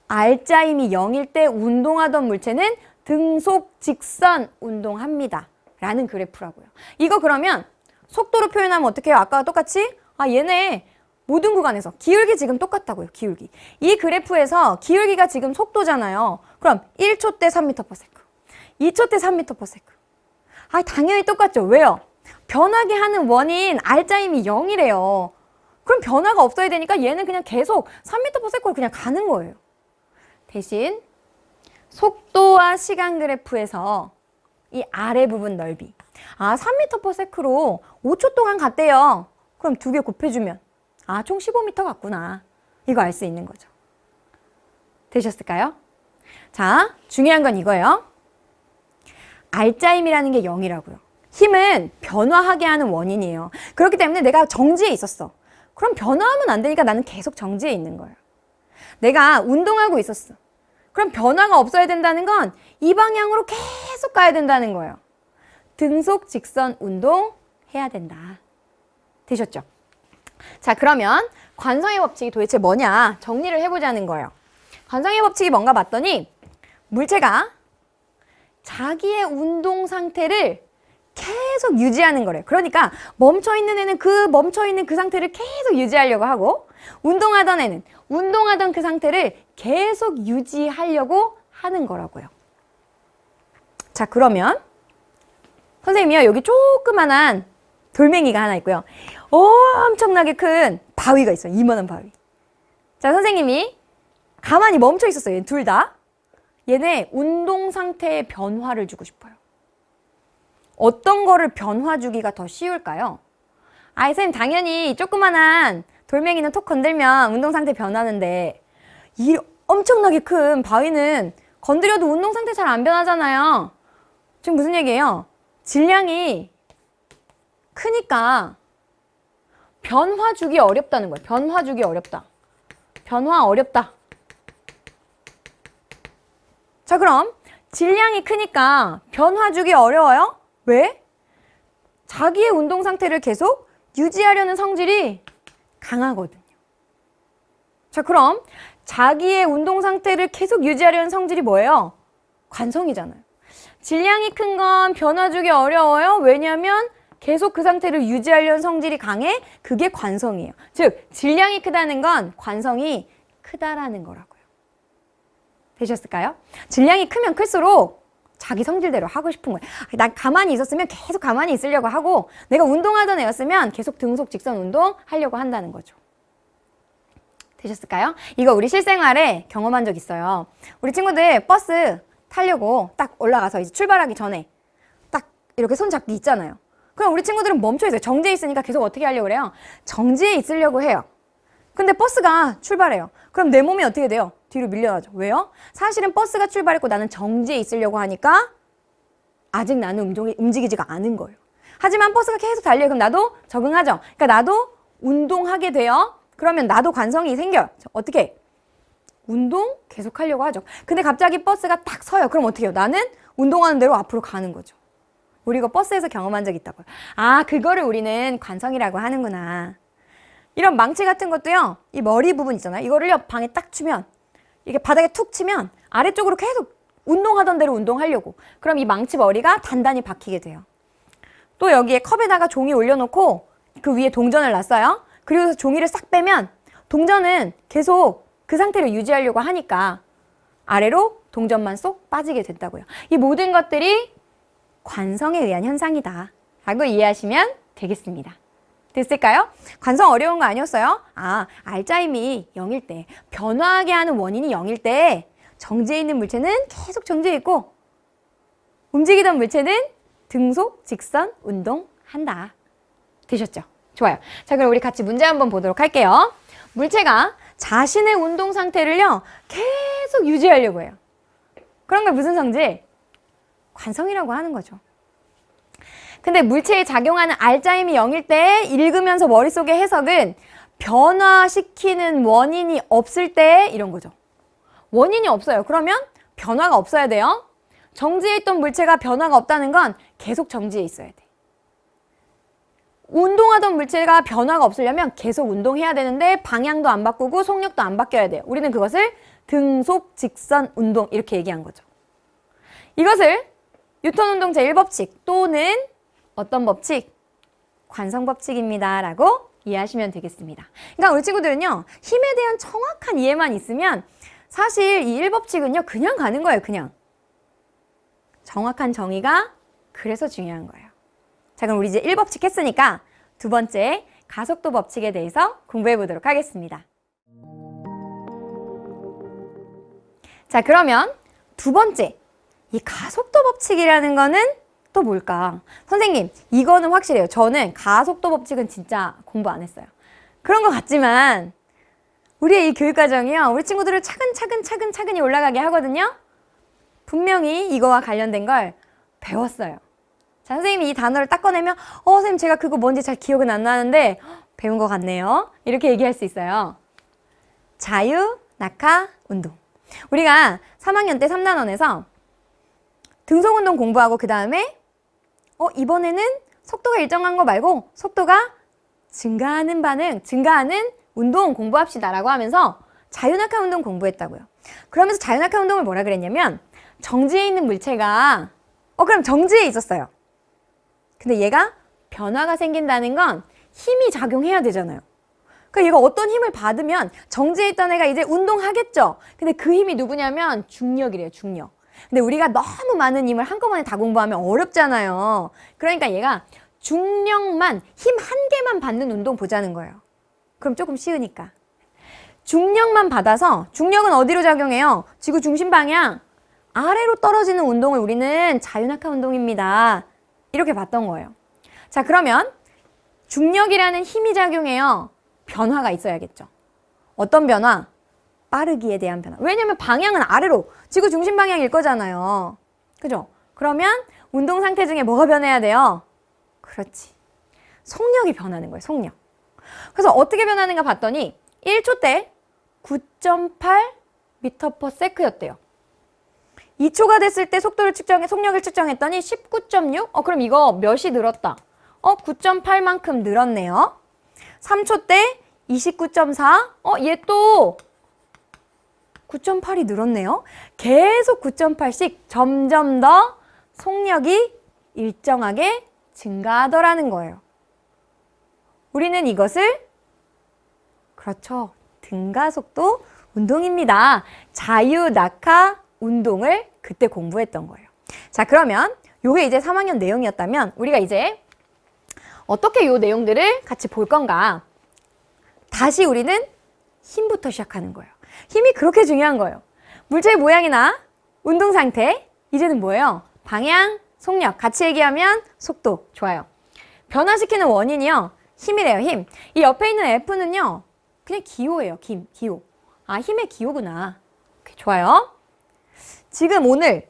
R자임이 0일 때 운동하던 물체는 등속 직선 운동합니다. 라는 그래프라고요. 이거 그러면 속도로 표현하면 어떻게 해요? 아까와 똑같이? 아, 얘네 모든 구간에서 기울기 지금 똑같다고요. 기울기. 이 그래프에서 기울기가 지금 속도잖아요. 그럼 1초 때 3m/s, 2초 때 3m/s. 아, 당연히 똑같죠. 왜요? 변하게 하는 원인 R자임이 0이래요. 그럼 변화가 없어야 되니까 얘는 그냥 계속 3m/s로 그냥 가는 거예요. 대신 속도와 시간 그래프에서 이 아래 부분 넓이. 아, 3m/s로 5초 동안 갔대요. 그럼 2개 곱해주면 아, 총 15m 갔구나. 이거 알 수 있는 거죠. 되셨을까요? 자, 중요한 건 이거예요. R자임이라는 게 0이라고요. 힘은 변화하게 하는 원인이에요. 그렇기 때문에 내가 정지에 있었어. 그럼 변화하면 안 되니까 나는 계속 정지에 있는 거예요. 내가 운동하고 있었어. 그럼 변화가 없어야 된다는 건 이 방향으로 계속 가야 된다는 거예요. 등속 직선 운동 해야 된다. 되셨죠? 자, 그러면 관성의 법칙이 도대체 뭐냐 정리를 해보자는 거예요. 관성의 법칙이 뭔가 봤더니 물체가 자기의 운동 상태를 계속 유지하는 거래요. 그러니까 멈춰있는 애는 멈춰있는 그 상태를 계속 유지하려고 하고 운동하던 애는 운동하던 그 상태를 계속 유지하려고 하는 거라고요. 자, 그러면 선생님이요, 여기 조그만한 돌멩이가 하나 있고요. 엄청나게 큰 바위가 있어요. 이만한 바위. 자, 선생님이 가만히 멈춰 있었어요. 얘 둘 다. 얘네 운동 상태의 변화를 주고 싶어요. 어떤 거를 변화 주기가 더 쉬울까요? 아, 선생님 당연히 조그만한 돌멩이는 톡 건들면 운동 상태 변하는데 이 엄청나게 큰 바위는 건드려도 운동 상태 잘 안 변하잖아요. 지금 무슨 얘기예요? 질량이 크니까 변화 주기 어렵다는 거예요. 변화 주기 어렵다. 변화 어렵다. 자, 그럼 질량이 크니까 변화 주기 어려워요? 왜? 자기의 운동 상태를 계속 유지하려는 성질이 강하거든요. 자, 그럼 자기의 운동 상태를 계속 유지하려는 성질이 뭐예요? 관성이잖아요. 질량이 큰 건 변화 주기 어려워요. 왜냐하면 계속 그 상태를 유지하려는 성질이 강해. 그게 관성이에요. 즉, 질량이 크다는 건 관성이 크다라는 거라고요. 되셨을까요? 질량이 크면 클수록 자기 성질대로 하고 싶은 거예요. 난 가만히 있었으면 계속 가만히 있으려고 하고 내가 운동하던 애였으면 계속 등속 직선 운동 하려고 한다는 거죠. 되셨을까요? 이거 우리 실생활에 경험한 적 있어요. 우리 친구들 버스 타려고 딱 올라가서 이제 출발하기 전에 딱 이렇게 손 잡기 있잖아요. 그럼 우리 친구들은 멈춰 있어요. 정지해 있으니까 계속 어떻게 하려고 그래요? 정지해 있으려고 해요. 근데 버스가 출발해요. 그럼 내 몸이 어떻게 돼요? 뒤로 밀려나죠. 왜요? 사실은 버스가 출발했고 나는 정지해 있으려고 하니까 아직 나는 움직이지가 않은 거예요. 하지만 버스가 계속 달려요. 그럼 나도 적응하죠. 그러니까 나도 운동하게 돼요. 그러면 나도 관성이 생겨요. 어떻게? 운동 계속 하려고 하죠. 근데 갑자기 버스가 딱 서요. 그럼 어떻게 해요? 나는 운동하는 대로 앞으로 가는 거죠. 우리 이거 버스에서 경험한 적 있다고요. 아, 그거를 우리는 관성이라고 하는구나. 이런 망치 같은 것도요. 이 머리 부분 있잖아요. 이거를요. 방에 딱 치면 이게 바닥에 툭 치면 아래쪽으로 계속 운동하던 대로 운동하려고. 그럼 이 망치 머리가 단단히 박히게 돼요. 또 여기에 컵에다가 종이 올려놓고 그 위에 동전을 놨어요. 그리고 종이를 싹 빼면 동전은 계속 그 상태를 유지하려고 하니까 아래로 동전만 쏙 빠지게 된다고요. 이 모든 것들이 관성에 의한 현상이다 라고 이해하시면 되겠습니다. 됐을까요? 관성 어려운 거 아니었어요? 알짜임이 0일 때, 변화하게 하는 원인이 0일 때 정지해 있는 물체는 계속 정지해 있고 움직이던 물체는 등속, 직선, 운동한다. 되셨죠? 좋아요. 자, 그럼 우리 같이 문제 한번 보도록 할게요. 물체가 자신의 운동 상태를요, 계속 유지하려고 해요. 그런 걸 무슨 성질? 관성이라고 하는 거죠. 근데 물체에 작용하는 알짜임이 0일 때 읽으면서 머릿속의 해석은 변화시키는 원인이 없을 때 이런 거죠. 원인이 없어요. 그러면 변화가 없어야 돼요. 정지해 있던 물체가 변화가 없다는 건 계속 정지해 있어야 돼. 운동하던 물체가 변화가 없으려면 계속 운동해야 되는데 방향도 안 바꾸고 속력도 안 바뀌어야 돼요. 우리는 그것을 등속, 직선, 운동 이렇게 얘기한 거죠. 이것을 뉴턴 운동 제1법칙 또는 어떤 법칙? 관성법칙입니다 라고 이해하시면 되겠습니다. 그러니까 우리 친구들은요, 힘에 대한 정확한 이해만 있으면 사실 이 1법칙은요 그냥 가는 거예요. 그냥 정확한 정의가 그래서 중요한 거예요. 자, 그럼 우리 이제 1법칙 했으니까 두 번째 가속도 법칙에 대해서 공부해 보도록 하겠습니다. 자, 그러면 두 번째, 이 가속도 법칙이라는 거는 또 뭘까? 선생님, 이거는 확실해요. 저는 가속도 법칙은 진짜 공부 안 했어요. 그런 것 같지만 우리의 이 교육과정이요, 우리 친구들을 차근차근히 올라가게 하거든요. 분명히 이거와 관련된 걸 배웠어요. 자, 선생님이 이 단어를 딱 꺼내면 선생님 제가 그거 뭔지 잘 기억은 안 나는데 배운 것 같네요. 이렇게 얘기할 수 있어요. 자유, 낙하, 운동. 우리가 3학년 때 3단원에서 등속운동 공부하고 그 다음에 이번에는 속도가 일정한 거 말고 속도가 증가하는 반응, 증가하는 운동 공부합시다 라고 하면서 자유낙하 운동 공부했다고요. 그러면서 자유낙하 운동을 뭐라 그랬냐면 정지해 있는 물체가 그럼 정지해 있었어요. 근데 얘가 변화가 생긴다는 건 힘이 작용해야 되잖아요. 그러니까 얘가 어떤 힘을 받으면 정지해 있던 애가 이제 운동하겠죠. 근데 그 힘이 누구냐면 중력이래요, 중력. 근데 우리가 너무 많은 힘을 한꺼번에 다 공부하면 어렵잖아요. 그러니까 얘가 중력만, 힘 한 개만 받는 운동 보자는 거예요. 그럼 조금 쉬우니까. 중력만 받아서, 중력은 어디로 작용해요? 지구 중심 방향 아래로 떨어지는 운동을 우리는 자유낙하 운동입니다. 이렇게 봤던 거예요. 자, 그러면 중력이라는 힘이 작용해요. 변화가 있어야겠죠. 어떤 변화? 빠르기에 대한 변화. 왜냐면 방향은 아래로, 지구 중심 방향일 거잖아요. 그죠? 그러면 운동 상태 중에 뭐가 변해야 돼요? 그렇지. 속력이 변하는 거예요, 속력. 그래서 어떻게 변하는가 봤더니 1초 때 9.8m/s였대요. 2초가 됐을 때 속력을 측정했더니 19.6? 그럼 이거 몇이 늘었다? 9.8만큼 늘었네요. 3초 때 29.4? 얘 또 9.8이 늘었네요. 계속 9.8씩 점점 더 속력이 일정하게 증가하더라는 거예요. 우리는 이것을 그렇죠. 등가속도 운동입니다. 자유낙하 운동을 그때 공부했던 거예요. 자, 그러면 요게 이제 3학년 내용이었다면 우리가 이제 어떻게 요 내용들을 같이 볼 건가? 다시 우리는 힘부터 시작하는 거예요. 힘이 그렇게 중요한 거예요. 물체의 모양이나 운동 상태, 이제는 뭐예요? 방향, 속력, 같이 얘기하면 속도. 좋아요. 변화시키는 원인이요. 힘이래요, 힘. 이 옆에 있는 F는요. 그냥 기호예요, 기호. 힘의 기호구나. 오케이, 좋아요. 지금 오늘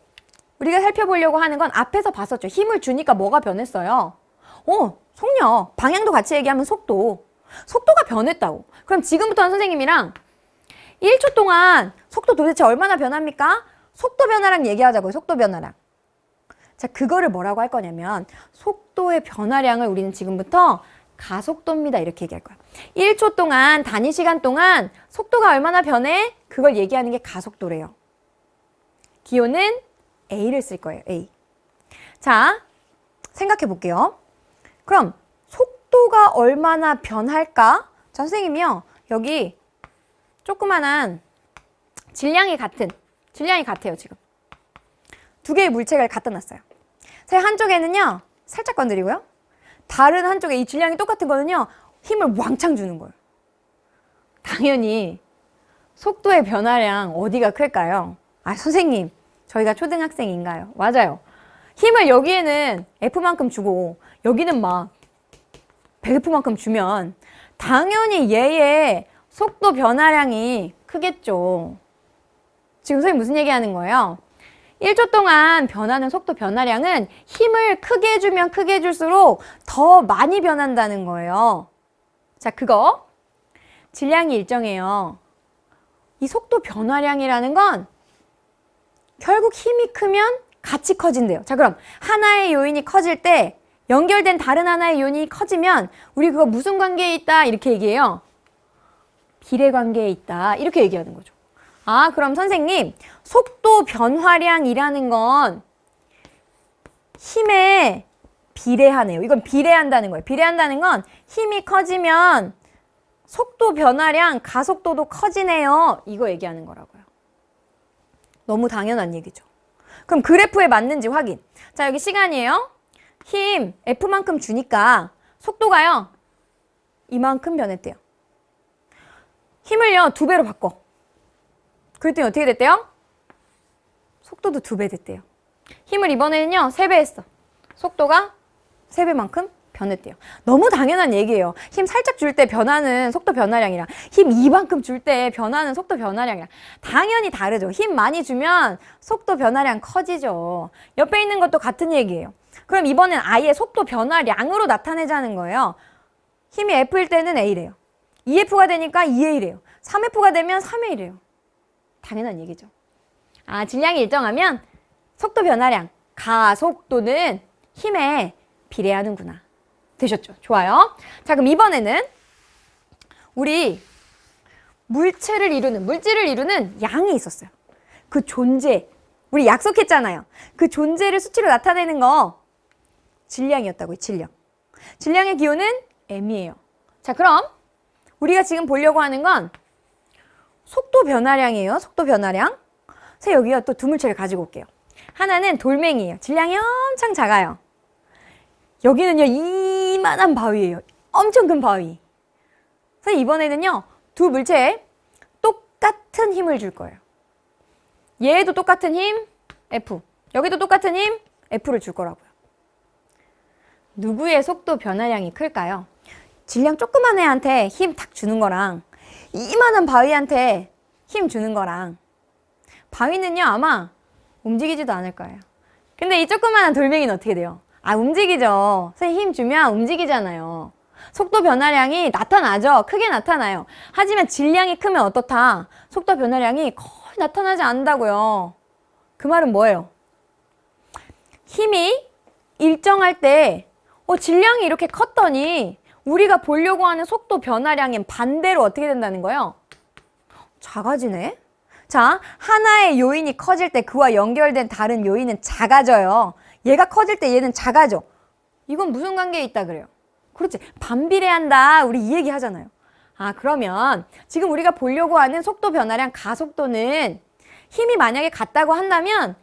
우리가 살펴보려고 하는 건 앞에서 봤었죠. 힘을 주니까 뭐가 변했어요? 속력. 방향도 같이 얘기하면 속도. 속도가 변했다고. 그럼 지금부터는 선생님이랑 1초 동안 속도 도대체 얼마나 변합니까? 속도 변화랑 얘기하자고요. 속도 변화랑. 자, 그거를 뭐라고 할 거냐면 속도의 변화량을 우리는 지금부터 가속도입니다. 이렇게 얘기할 거야. 1초 동안, 단위 시간 동안 속도가 얼마나 변해? 그걸 얘기하는 게 가속도래요. 기호는 A를 쓸 거예요. A. 자, 생각해 볼게요. 그럼 속도가 얼마나 변할까? 자, 선생님이요. 여기 조그만한 질량이 같아요, 지금. 두 개의 물체를 갖다 놨어요. 한쪽에는요, 살짝 건드리고요. 다른 한쪽에 이 질량이 똑같은 거는요, 힘을 왕창 주는 거예요. 당연히 속도의 변화량 어디가 클까요? 아, 선생님, 저희가 초등학생인가요? 맞아요. 힘을 여기에는 F만큼 주고 여기는 막 100F만큼 주면 당연히 얘의 속도 변화량이 크겠죠. 지금 선생님 무슨 얘기하는 거예요? 1초 동안 변하는 속도 변화량은 힘을 크게 주면 크게 줄수록 더 많이 변한다는 거예요. 자, 그거 질량이 일정해요. 이 속도 변화량이라는 건 결국 힘이 크면 같이 커진대요. 자, 그럼 하나의 요인이 커질 때 연결된 다른 하나의 요인이 커지면 우리 그거 무슨 관계에 있다 이렇게 얘기해요. 비례 관계에 있다 이렇게 얘기하는 거죠. 아, 그럼 선생님, 속도 변화량이라는 건 힘에 비례하네요. 이건 비례한다는 거예요. 비례한다는 건 힘이 커지면 속도 변화량, 가속도도 커지네요. 이거 얘기하는 거라고요. 너무 당연한 얘기죠. 그럼 그래프에 맞는지 확인. 자, 여기 시간이에요. 힘 F만큼 주니까 속도가요, 이만큼 변했대요. 힘을요, 2배로 바꿔. 그랬더니 어떻게 됐대요? 속도도 2배 됐대요. 힘을 이번에는요, 3배 했어. 속도가 3배만큼 변했대요. 너무 당연한 얘기예요. 힘 살짝 줄 때 변하는 속도 변화량이랑 힘 이만큼 줄 때 변하는 속도 변화량이랑 당연히 다르죠. 힘 많이 주면 속도 변화량 커지죠. 옆에 있는 것도 같은 얘기예요. 그럼 이번엔 아예 속도 변화량으로 나타내자는 거예요. 힘이 F일 때는 A래요. 2F가 되니까 2A래요. 3F가 되면 3A래요. 당연한 얘기죠. 아, 질량이 일정하면 속도 변화량, 가속도는 힘에 비례하는구나. 되셨죠? 좋아요. 자, 그럼 이번에는 우리 물질을 이루는 양이 있었어요. 그 존재, 우리 약속했잖아요. 그 존재를 수치로 나타내는 거 질량이었다고요. 질량의 기호는 m이에요. 자, 그럼 우리가 지금 보려고 하는 건 속도 변화량이에요. 속도 변화량. 그래서 여기요, 또 두 물체를 가지고 올게요. 하나는 돌멩이에요. 질량이 엄청 작아요. 여기는요, 이만한 바위예요. 엄청 큰 바위. 그래서 이번에는요, 두 물체에 똑같은 힘을 줄 거예요. 얘도 똑같은 힘, F. 여기도 똑같은 힘, F를 줄 거라고요. 누구의 속도 변화량이 클까요? 질량 조그만 애한테 힘 탁 주는 거랑 이만한 바위한테 힘 주는 거랑 바위는요, 아마 움직이지도 않을 거예요. 근데 이 조그만한 돌멩이는 어떻게 돼요? 아, 움직이죠. 선생님 힘 주면 움직이잖아요. 속도 변화량이 나타나죠. 크게 나타나요. 하지만 질량이 크면 어떻다? 속도 변화량이 거의 나타나지 않는다고요. 그 말은 뭐예요? 힘이 일정할 때 질량이 이렇게 컸더니 우리가 보려고 하는 속도 변화량인 반대로 어떻게 된다는 거예요? 작아지네. 자, 하나의 요인이 커질 때 그와 연결된 다른 요인은 작아져요. 얘가 커질 때 얘는 작아져. 이건 무슨 관계에 있다 그래요? 그렇지. 반비례한다. 우리 이 얘기 하잖아요. 아, 그러면 지금 우리가 보려고 하는 속도 변화량, 가속도는 힘이 만약에 같다고 한다면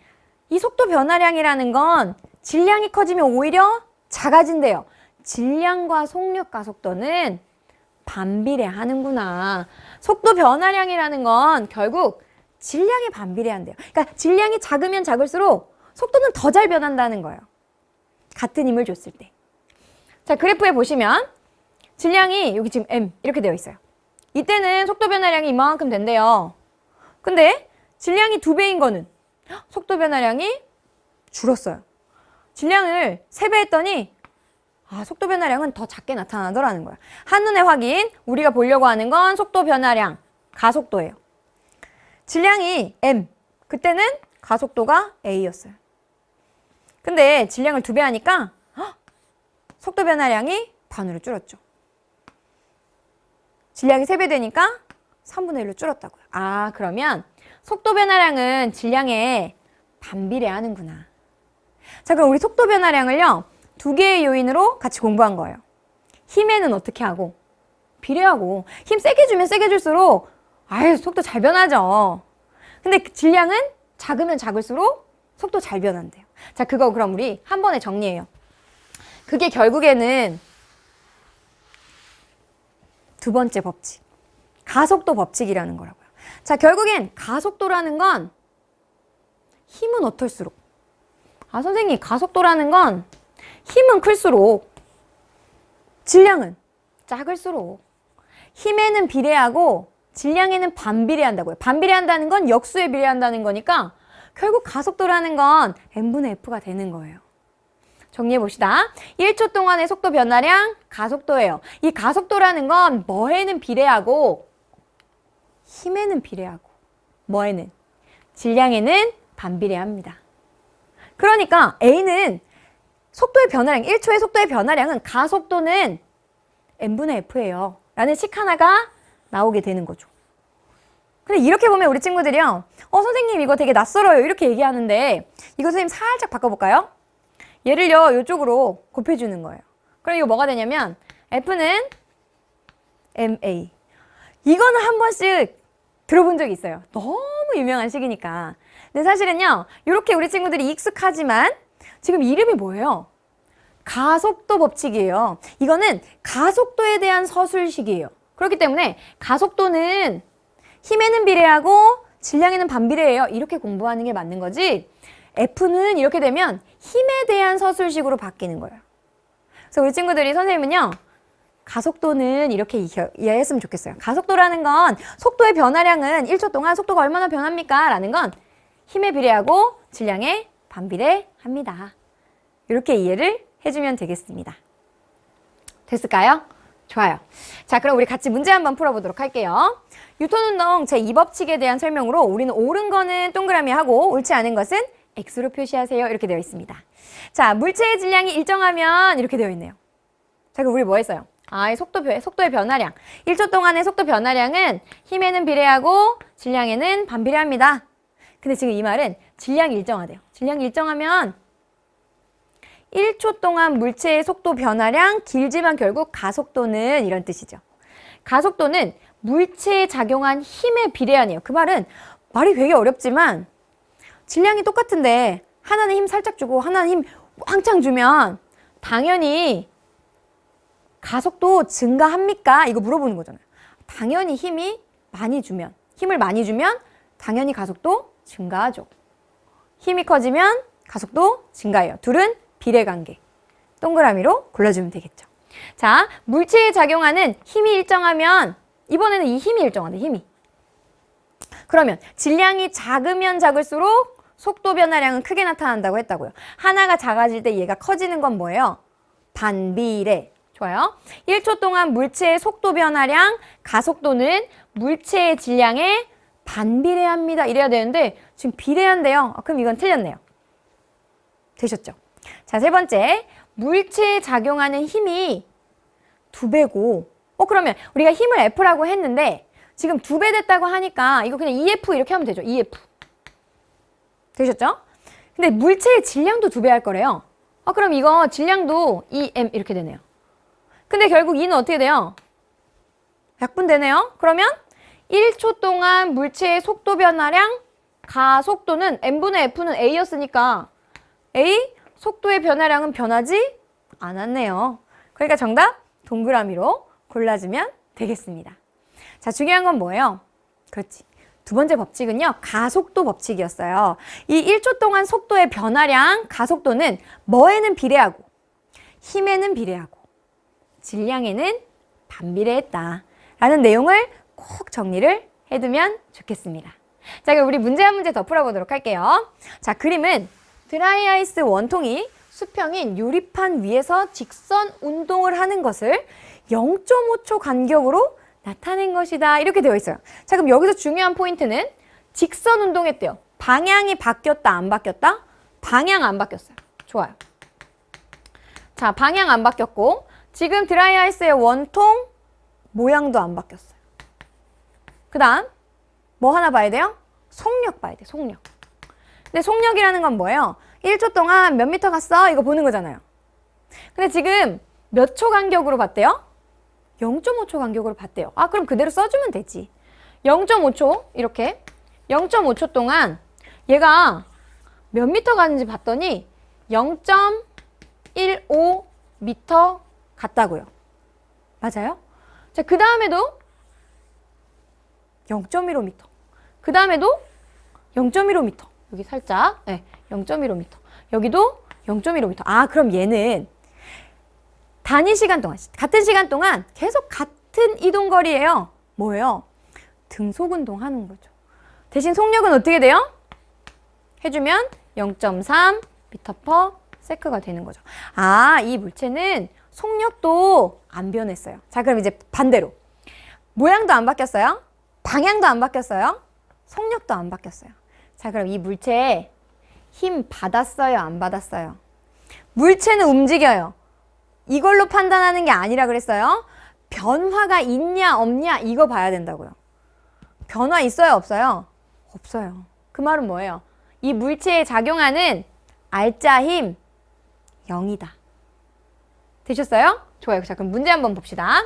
이 속도 변화량이라는 건 질량이 커지면 오히려 작아진대요. 질량과 속력 가속도는 반비례하는구나. 속도 변화량이라는 건 결국 질량에 반비례한대요. 그러니까 질량이 작으면 작을수록 속도는 더 잘 변한다는 거예요. 같은 힘을 줬을 때. 자, 그래프에 보시면 질량이 여기 지금 m 이렇게 되어 있어요. 이때는 속도 변화량이 이만큼 된대요. 근데 질량이 2배인 거는 속도 변화량이 줄었어요. 질량을 3배 했더니 속도 변화량은 더 작게 나타나더라는 거야. 한눈에 확인. 우리가 보려고 하는 건 속도 변화량, 가속도예요. 질량이 m, 그때는 가속도가 a였어요. 근데 질량을 2배 하니까 속도 변화량이 반으로 줄었죠. 질량이 3배 되니까 3분의 1로 줄었다고요. 아, 그러면 속도 변화량은 질량에 반비례하는구나. 자, 그럼 우리 속도 변화량을요, 두 개의 요인으로 같이 공부한 거예요. 힘에는 어떻게 하고 비례하고 힘 세게 주면 세게 줄수록 아유 속도 잘 변하죠. 근데 질량은 작으면 작을수록 속도 잘 변한대요. 자, 그거 그럼 우리 한 번에 정리해요. 그게 결국에는 두 번째 법칙, 가속도 법칙이라는 거라고요. 자, 결국엔 가속도라는 건 힘은 어떨수록, 아 선생님 가속도라는 건 힘은 클수록 질량은 작을수록 힘에는 비례하고 질량에는 반비례한다고요. 반비례한다는 건 역수에 비례한다는 거니까 결국 가속도라는 건 n분의 f가 되는 거예요. 정리해 봅시다. 1초 동안의 속도 변화량 가속도예요. 이 가속도라는 건 뭐에는 비례하고 힘에는 비례하고 뭐에는 질량에는 반비례합니다. 그러니까 A는 속도의 변화량, 1초의 속도의 변화량은 가속도는 n분의 f예요. 라는 식 하나가 나오게 되는 거죠. 근데 이렇게 보면 우리 친구들이요. 선생님 이거 되게 낯설어요. 이렇게 얘기하는데 이거 선생님 살짝 바꿔볼까요? 얘를요. 이쪽으로 곱해주는 거예요. 그럼 이거 뭐가 되냐면 F는 MA. 이거는 한 번씩 들어본 적이 있어요. 너무 유명한 식이니까. 근데 사실은요. 이렇게 우리 친구들이 익숙하지만 지금 이름이 뭐예요? 가속도 법칙이에요. 이거는 가속도에 대한 서술식이에요. 그렇기 때문에 가속도는 힘에는 비례하고 질량에는 반비례해요. 이렇게 공부하는 게 맞는 거지. F는 이렇게 되면 힘에 대한 서술식으로 바뀌는 거예요. 그래서 우리 친구들이 선생님은요. 가속도는 이렇게 이해했으면 좋겠어요. 가속도라는 건 속도의 변화량은 1초 동안 속도가 얼마나 변합니까? 라는 건 힘에 비례하고 질량에 반비례합니다. 이렇게 이해를 해주면 되겠습니다. 됐을까요? 좋아요. 자, 그럼 우리 같이 문제 한번 풀어보도록 할게요. 뉴턴운동 제2법칙에 대한 설명으로 우리는 옳은 거는 동그라미 하고 옳지 않은 것은 X로 표시하세요. 이렇게 되어 있습니다. 자, 물체의 질량이 일정하면 이렇게 되어 있네요. 자, 그럼 우리 뭐 했어요? 속도의 변화량. 1초 동안의 속도 변화량은 힘에는 비례하고 질량에는 반비례합니다. 근데 지금 이 말은 질량이 일정하대요. 질량이 일정하면 1초 동안 물체의 속도 변화량 길지만 결국 가속도는 이런 뜻이죠. 가속도는 물체에 작용한 힘에 비례하네요. 그 말은 말이 되게 어렵지만 질량이 똑같은데 하나는 힘 살짝 주고 하나는 힘 왕창 주면 당연히 가속도 증가합니까? 이거 물어보는 거잖아요. 당연히 힘을 많이 주면 당연히 가속도 증가하죠. 힘이 커지면 가속도 증가해요. 둘은 비례관계. 동그라미로 골라주면 되겠죠. 자, 물체에 작용하는 힘이 일정하면 이번에는 이 힘이 일정하네. 힘이. 그러면 질량이 작으면 작을수록 속도 변화량은 크게 나타난다고 했다고요. 하나가 작아질 때 얘가 커지는 건 뭐예요? 반비례. 좋아요. 1초 동안 물체의 속도 변화량, 가속도는 물체의 질량에 반비례합니다. 이래야 되는데 지금 비례한데요. 그럼 이건 틀렸네요. 되셨죠? 자, 세 번째. 물체에 작용하는 힘이 2배고 그러면 우리가 힘을 F라고 했는데 지금 2배 됐다고 하니까 이거 그냥 EF 이렇게 하면 되죠. EF. 되셨죠? 근데 물체의 질량도 2배 할 거래요. 그럼 이거 질량도 EM 이렇게 되네요. 근데 결국 E는 어떻게 돼요? 약분되네요. 그러면 1초 동안 물체의 속도 변화량, 가속도는 M분의 F는 A였으니까 A, 속도의 변화량은 변하지 않았네요. 그러니까 정답 동그라미로 골라주면 되겠습니다. 자, 중요한 건 뭐예요? 그렇지. 두 번째 법칙은요. 가속도 법칙이었어요. 이 1초 동안 속도의 변화량, 가속도는 뭐에는 비례하고 힘에는 비례하고 질량에는 반비례했다. 라는 내용을 꼭 정리를 해두면 좋겠습니다. 자, 그럼 우리 문제 한 문제 더 풀어보도록 할게요. 자, 그림은 드라이아이스 원통이 수평인 유리판 위에서 직선 운동을 하는 것을 0.5초 간격으로 나타낸 것이다. 이렇게 되어 있어요. 자, 그럼 여기서 중요한 포인트는 직선 운동했대요. 방향이 바뀌었다, 안 바뀌었다? 방향 안 바뀌었어요. 좋아요. 자, 방향 안 바뀌었고 지금 드라이아이스의 원통 모양도 안 바뀌었어요. 그 다음 뭐 하나 봐야 돼요? 속력 봐야 돼, 속력. 근데 속력이라는 건 뭐예요? 1초 동안 몇 미터 갔어? 이거 보는 거잖아요. 근데 지금 몇 초 간격으로 봤대요? 0.5초 간격으로 봤대요. 아, 그럼 그대로 써주면 되지. 0.5초 이렇게 0.5초 동안 얘가 몇 미터 가는지 봤더니 0.15m 갔다고요. 맞아요? 자, 그 다음에도 0.15m. 그 다음에도 0.15m. 여기 살짝, 네, 0.15m. 여기도 0.15m. 아, 그럼 얘는 단위 시간 동안, 같은 시간 동안 계속 같은 이동거리예요. 뭐예요? 등속 운동하는 거죠. 대신 속력은 어떻게 돼요? 해주면 0.3m/s가 되는 거죠. 아, 이 물체는 속력도 안 변했어요. 자, 그럼 이제 반대로. 모양도 안 바뀌었어요. 방향도 안 바뀌었어요. 속력도 안 바뀌었어요. 자, 그럼 이 물체에 힘 받았어요? 안 받았어요? 물체는 움직여요. 이걸로 판단하는 게 아니라 그랬어요. 변화가 있냐 없냐 이거 봐야 된다고요. 변화 있어요 없어요? 없어요. 그 말은 뭐예요? 이 물체에 작용하는 알짜 힘 0이다. 되셨어요? 좋아요. 자, 그럼 문제 한번 봅시다.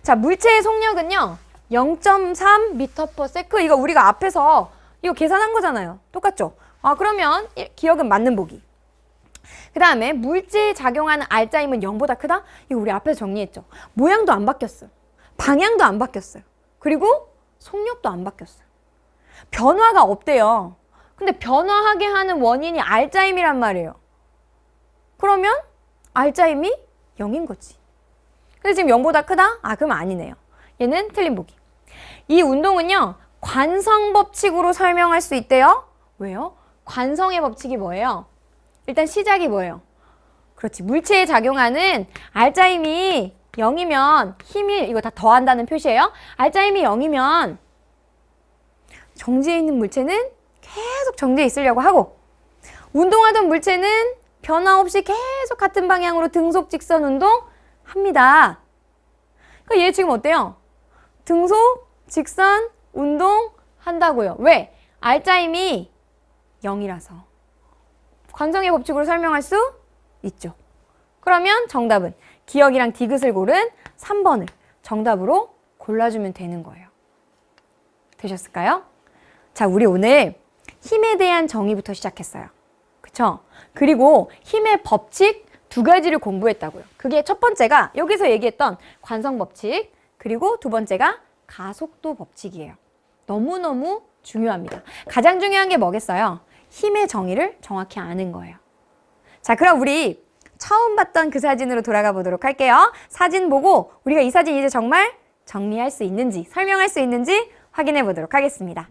자, 물체의 속력은요 0.3m/s. 이거 우리가 앞에서 이거 계산한 거잖아요. 똑같죠? 아, 그러면 기억은 맞는 보기. 그 다음에 물체에 작용하는 알짜 힘은 0보다 크다? 이거 우리 앞에서 정리했죠. 모양도 안 바뀌었어요. 방향도 안 바뀌었어요. 그리고 속력도 안 바뀌었어요. 변화가 없대요. 근데 변화하게 하는 원인이 알짜 힘이란 말이에요. 그러면 알짜 힘이 0인 거지. 근데 지금 0보다 크다? 아, 그럼 아니네요. 얘는 틀린 보기. 이 운동은요, 관성 법칙으로 설명할 수 있대요. 왜요? 관성의 법칙이 뭐예요? 일단 시작이 뭐예요? 그렇지. 물체에 작용하는 알짜 힘이 0이면 힘이 이거 다 더한다는 표시예요. 알짜 힘이 0이면 정지해 있는 물체는 계속 정지해 있으려고 하고 운동하던 물체는 변화 없이 계속 같은 방향으로 등속 직선 운동 합니다. 그러니까 얘 지금 어때요? 등속 직선 운동 한다고요. 왜? 알짜 힘이 0이라서. 관성의 법칙으로 설명할 수 있죠. 그러면 정답은 기억이랑 디귿을 고른 3번을 정답으로 골라주면 되는 거예요. 되셨을까요? 자, 우리 오늘 힘에 대한 정의부터 시작했어요. 그쵸? 그리고 힘의 법칙 2가지를 공부했다고요. 그게 첫 번째가 여기서 얘기했던 관성 법칙, 그리고 두 번째가 가속도 법칙이에요. 너무너무 중요합니다. 가장 중요한 게 뭐겠어요? 힘의 정의를 정확히 아는 거예요. 자, 그럼 우리 처음 봤던 그 사진으로 돌아가 보도록 할게요. 사진 보고 우리가 이 사진 이제 정말 정리할 수 있는지, 설명할 수 있는지 확인해 보도록 하겠습니다.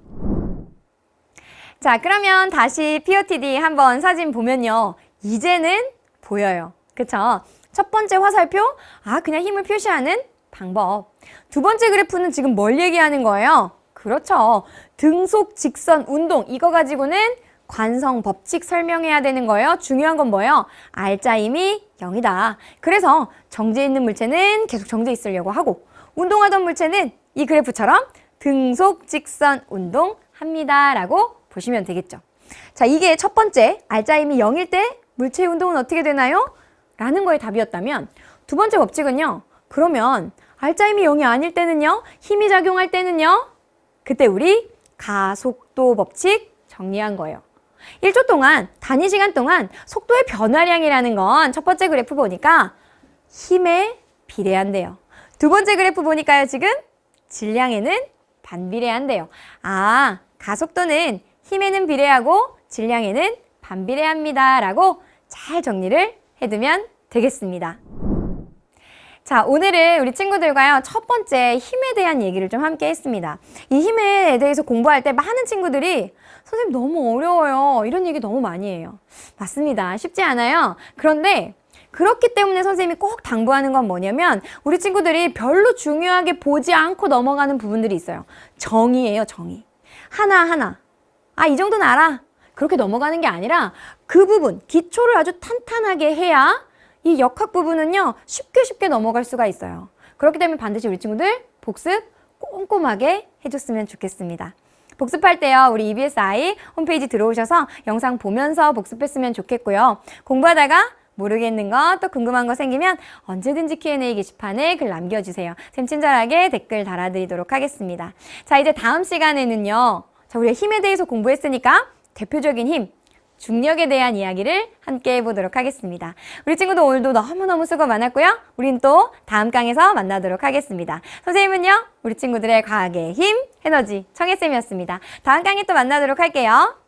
자, 그러면 다시 POTD 한번 사진 보면요. 이제는 보여요. 그쵸? 첫 번째 화살표, 아, 그냥 힘을 표시하는 방법. 두 번째 그래프는 지금 뭘 얘기하는 거예요? 그렇죠. 등속 직선 운동, 이거 가지고는 관성 법칙 설명해야 되는 거예요. 중요한 건 뭐예요? 알짜 힘이 0이다. 그래서 정지해 있는 물체는 계속 정지해 있으려고 하고 운동하던 물체는 이 그래프처럼 등속 직선 운동합니다. 라고 보시면 되겠죠. 자, 이게 첫 번째 알짜 힘이 0일 때 물체의 운동은 어떻게 되나요? 라는 거에 답이었다면 두 번째 법칙은요. 그러면 알짜 힘이 0이 아닐 때는요. 힘이 작용할 때는요. 그때 우리 가속도 법칙 정리한 거예요. 1초 동안, 단위 시간 동안 속도의 변화량이라는 건 첫 번째 그래프 보니까 힘에 비례한대요. 두 번째 그래프 보니까요, 지금 질량에는 반비례한대요. 아, 가속도는 힘에는 비례하고 질량에는 반비례합니다. 라고 잘 정리를 해두면 되겠습니다. 자, 오늘은 우리 친구들과요, 첫 번째 힘에 대한 얘기를 좀 함께 했습니다. 이 힘에 대해서 공부할 때 많은 친구들이 선생님 너무 어려워요. 이런 얘기 너무 많이 해요. 맞습니다. 쉽지 않아요. 그런데 그렇기 때문에 선생님이 꼭 당부하는 건 뭐냐면 우리 친구들이 별로 중요하게 보지 않고 넘어가는 부분들이 있어요. 정의예요, 정의. 하나하나. 아, 이 정도는 알아. 그렇게 넘어가는 게 아니라 그 부분, 기초를 아주 탄탄하게 해야 이 역학 부분은요, 쉽게 넘어갈 수가 있어요. 그렇기 때문에 반드시 우리 친구들 복습 꼼꼼하게 해줬으면 좋겠습니다. 복습할 때요, 우리 EBSI 홈페이지 들어오셔서 영상 보면서 복습했으면 좋겠고요. 공부하다가 모르겠는 거 또 궁금한 거 생기면 언제든지 Q&A 게시판에 글 남겨주세요. 쌤 친절하게 댓글 달아드리도록 하겠습니다. 자, 이제 다음 시간에는요. 자, 우리가 힘에 대해서 공부했으니까 대표적인 힘, 중력에 대한 이야기를 함께 해보도록 하겠습니다. 우리 친구들 오늘도 너무너무 수고 많았고요. 우린 또 다음 강에서 만나도록 하겠습니다. 선생님은요, 우리 친구들의 과학의 힘, 에너지, 청혜쌤이었습니다. 다음 강에 또 만나도록 할게요.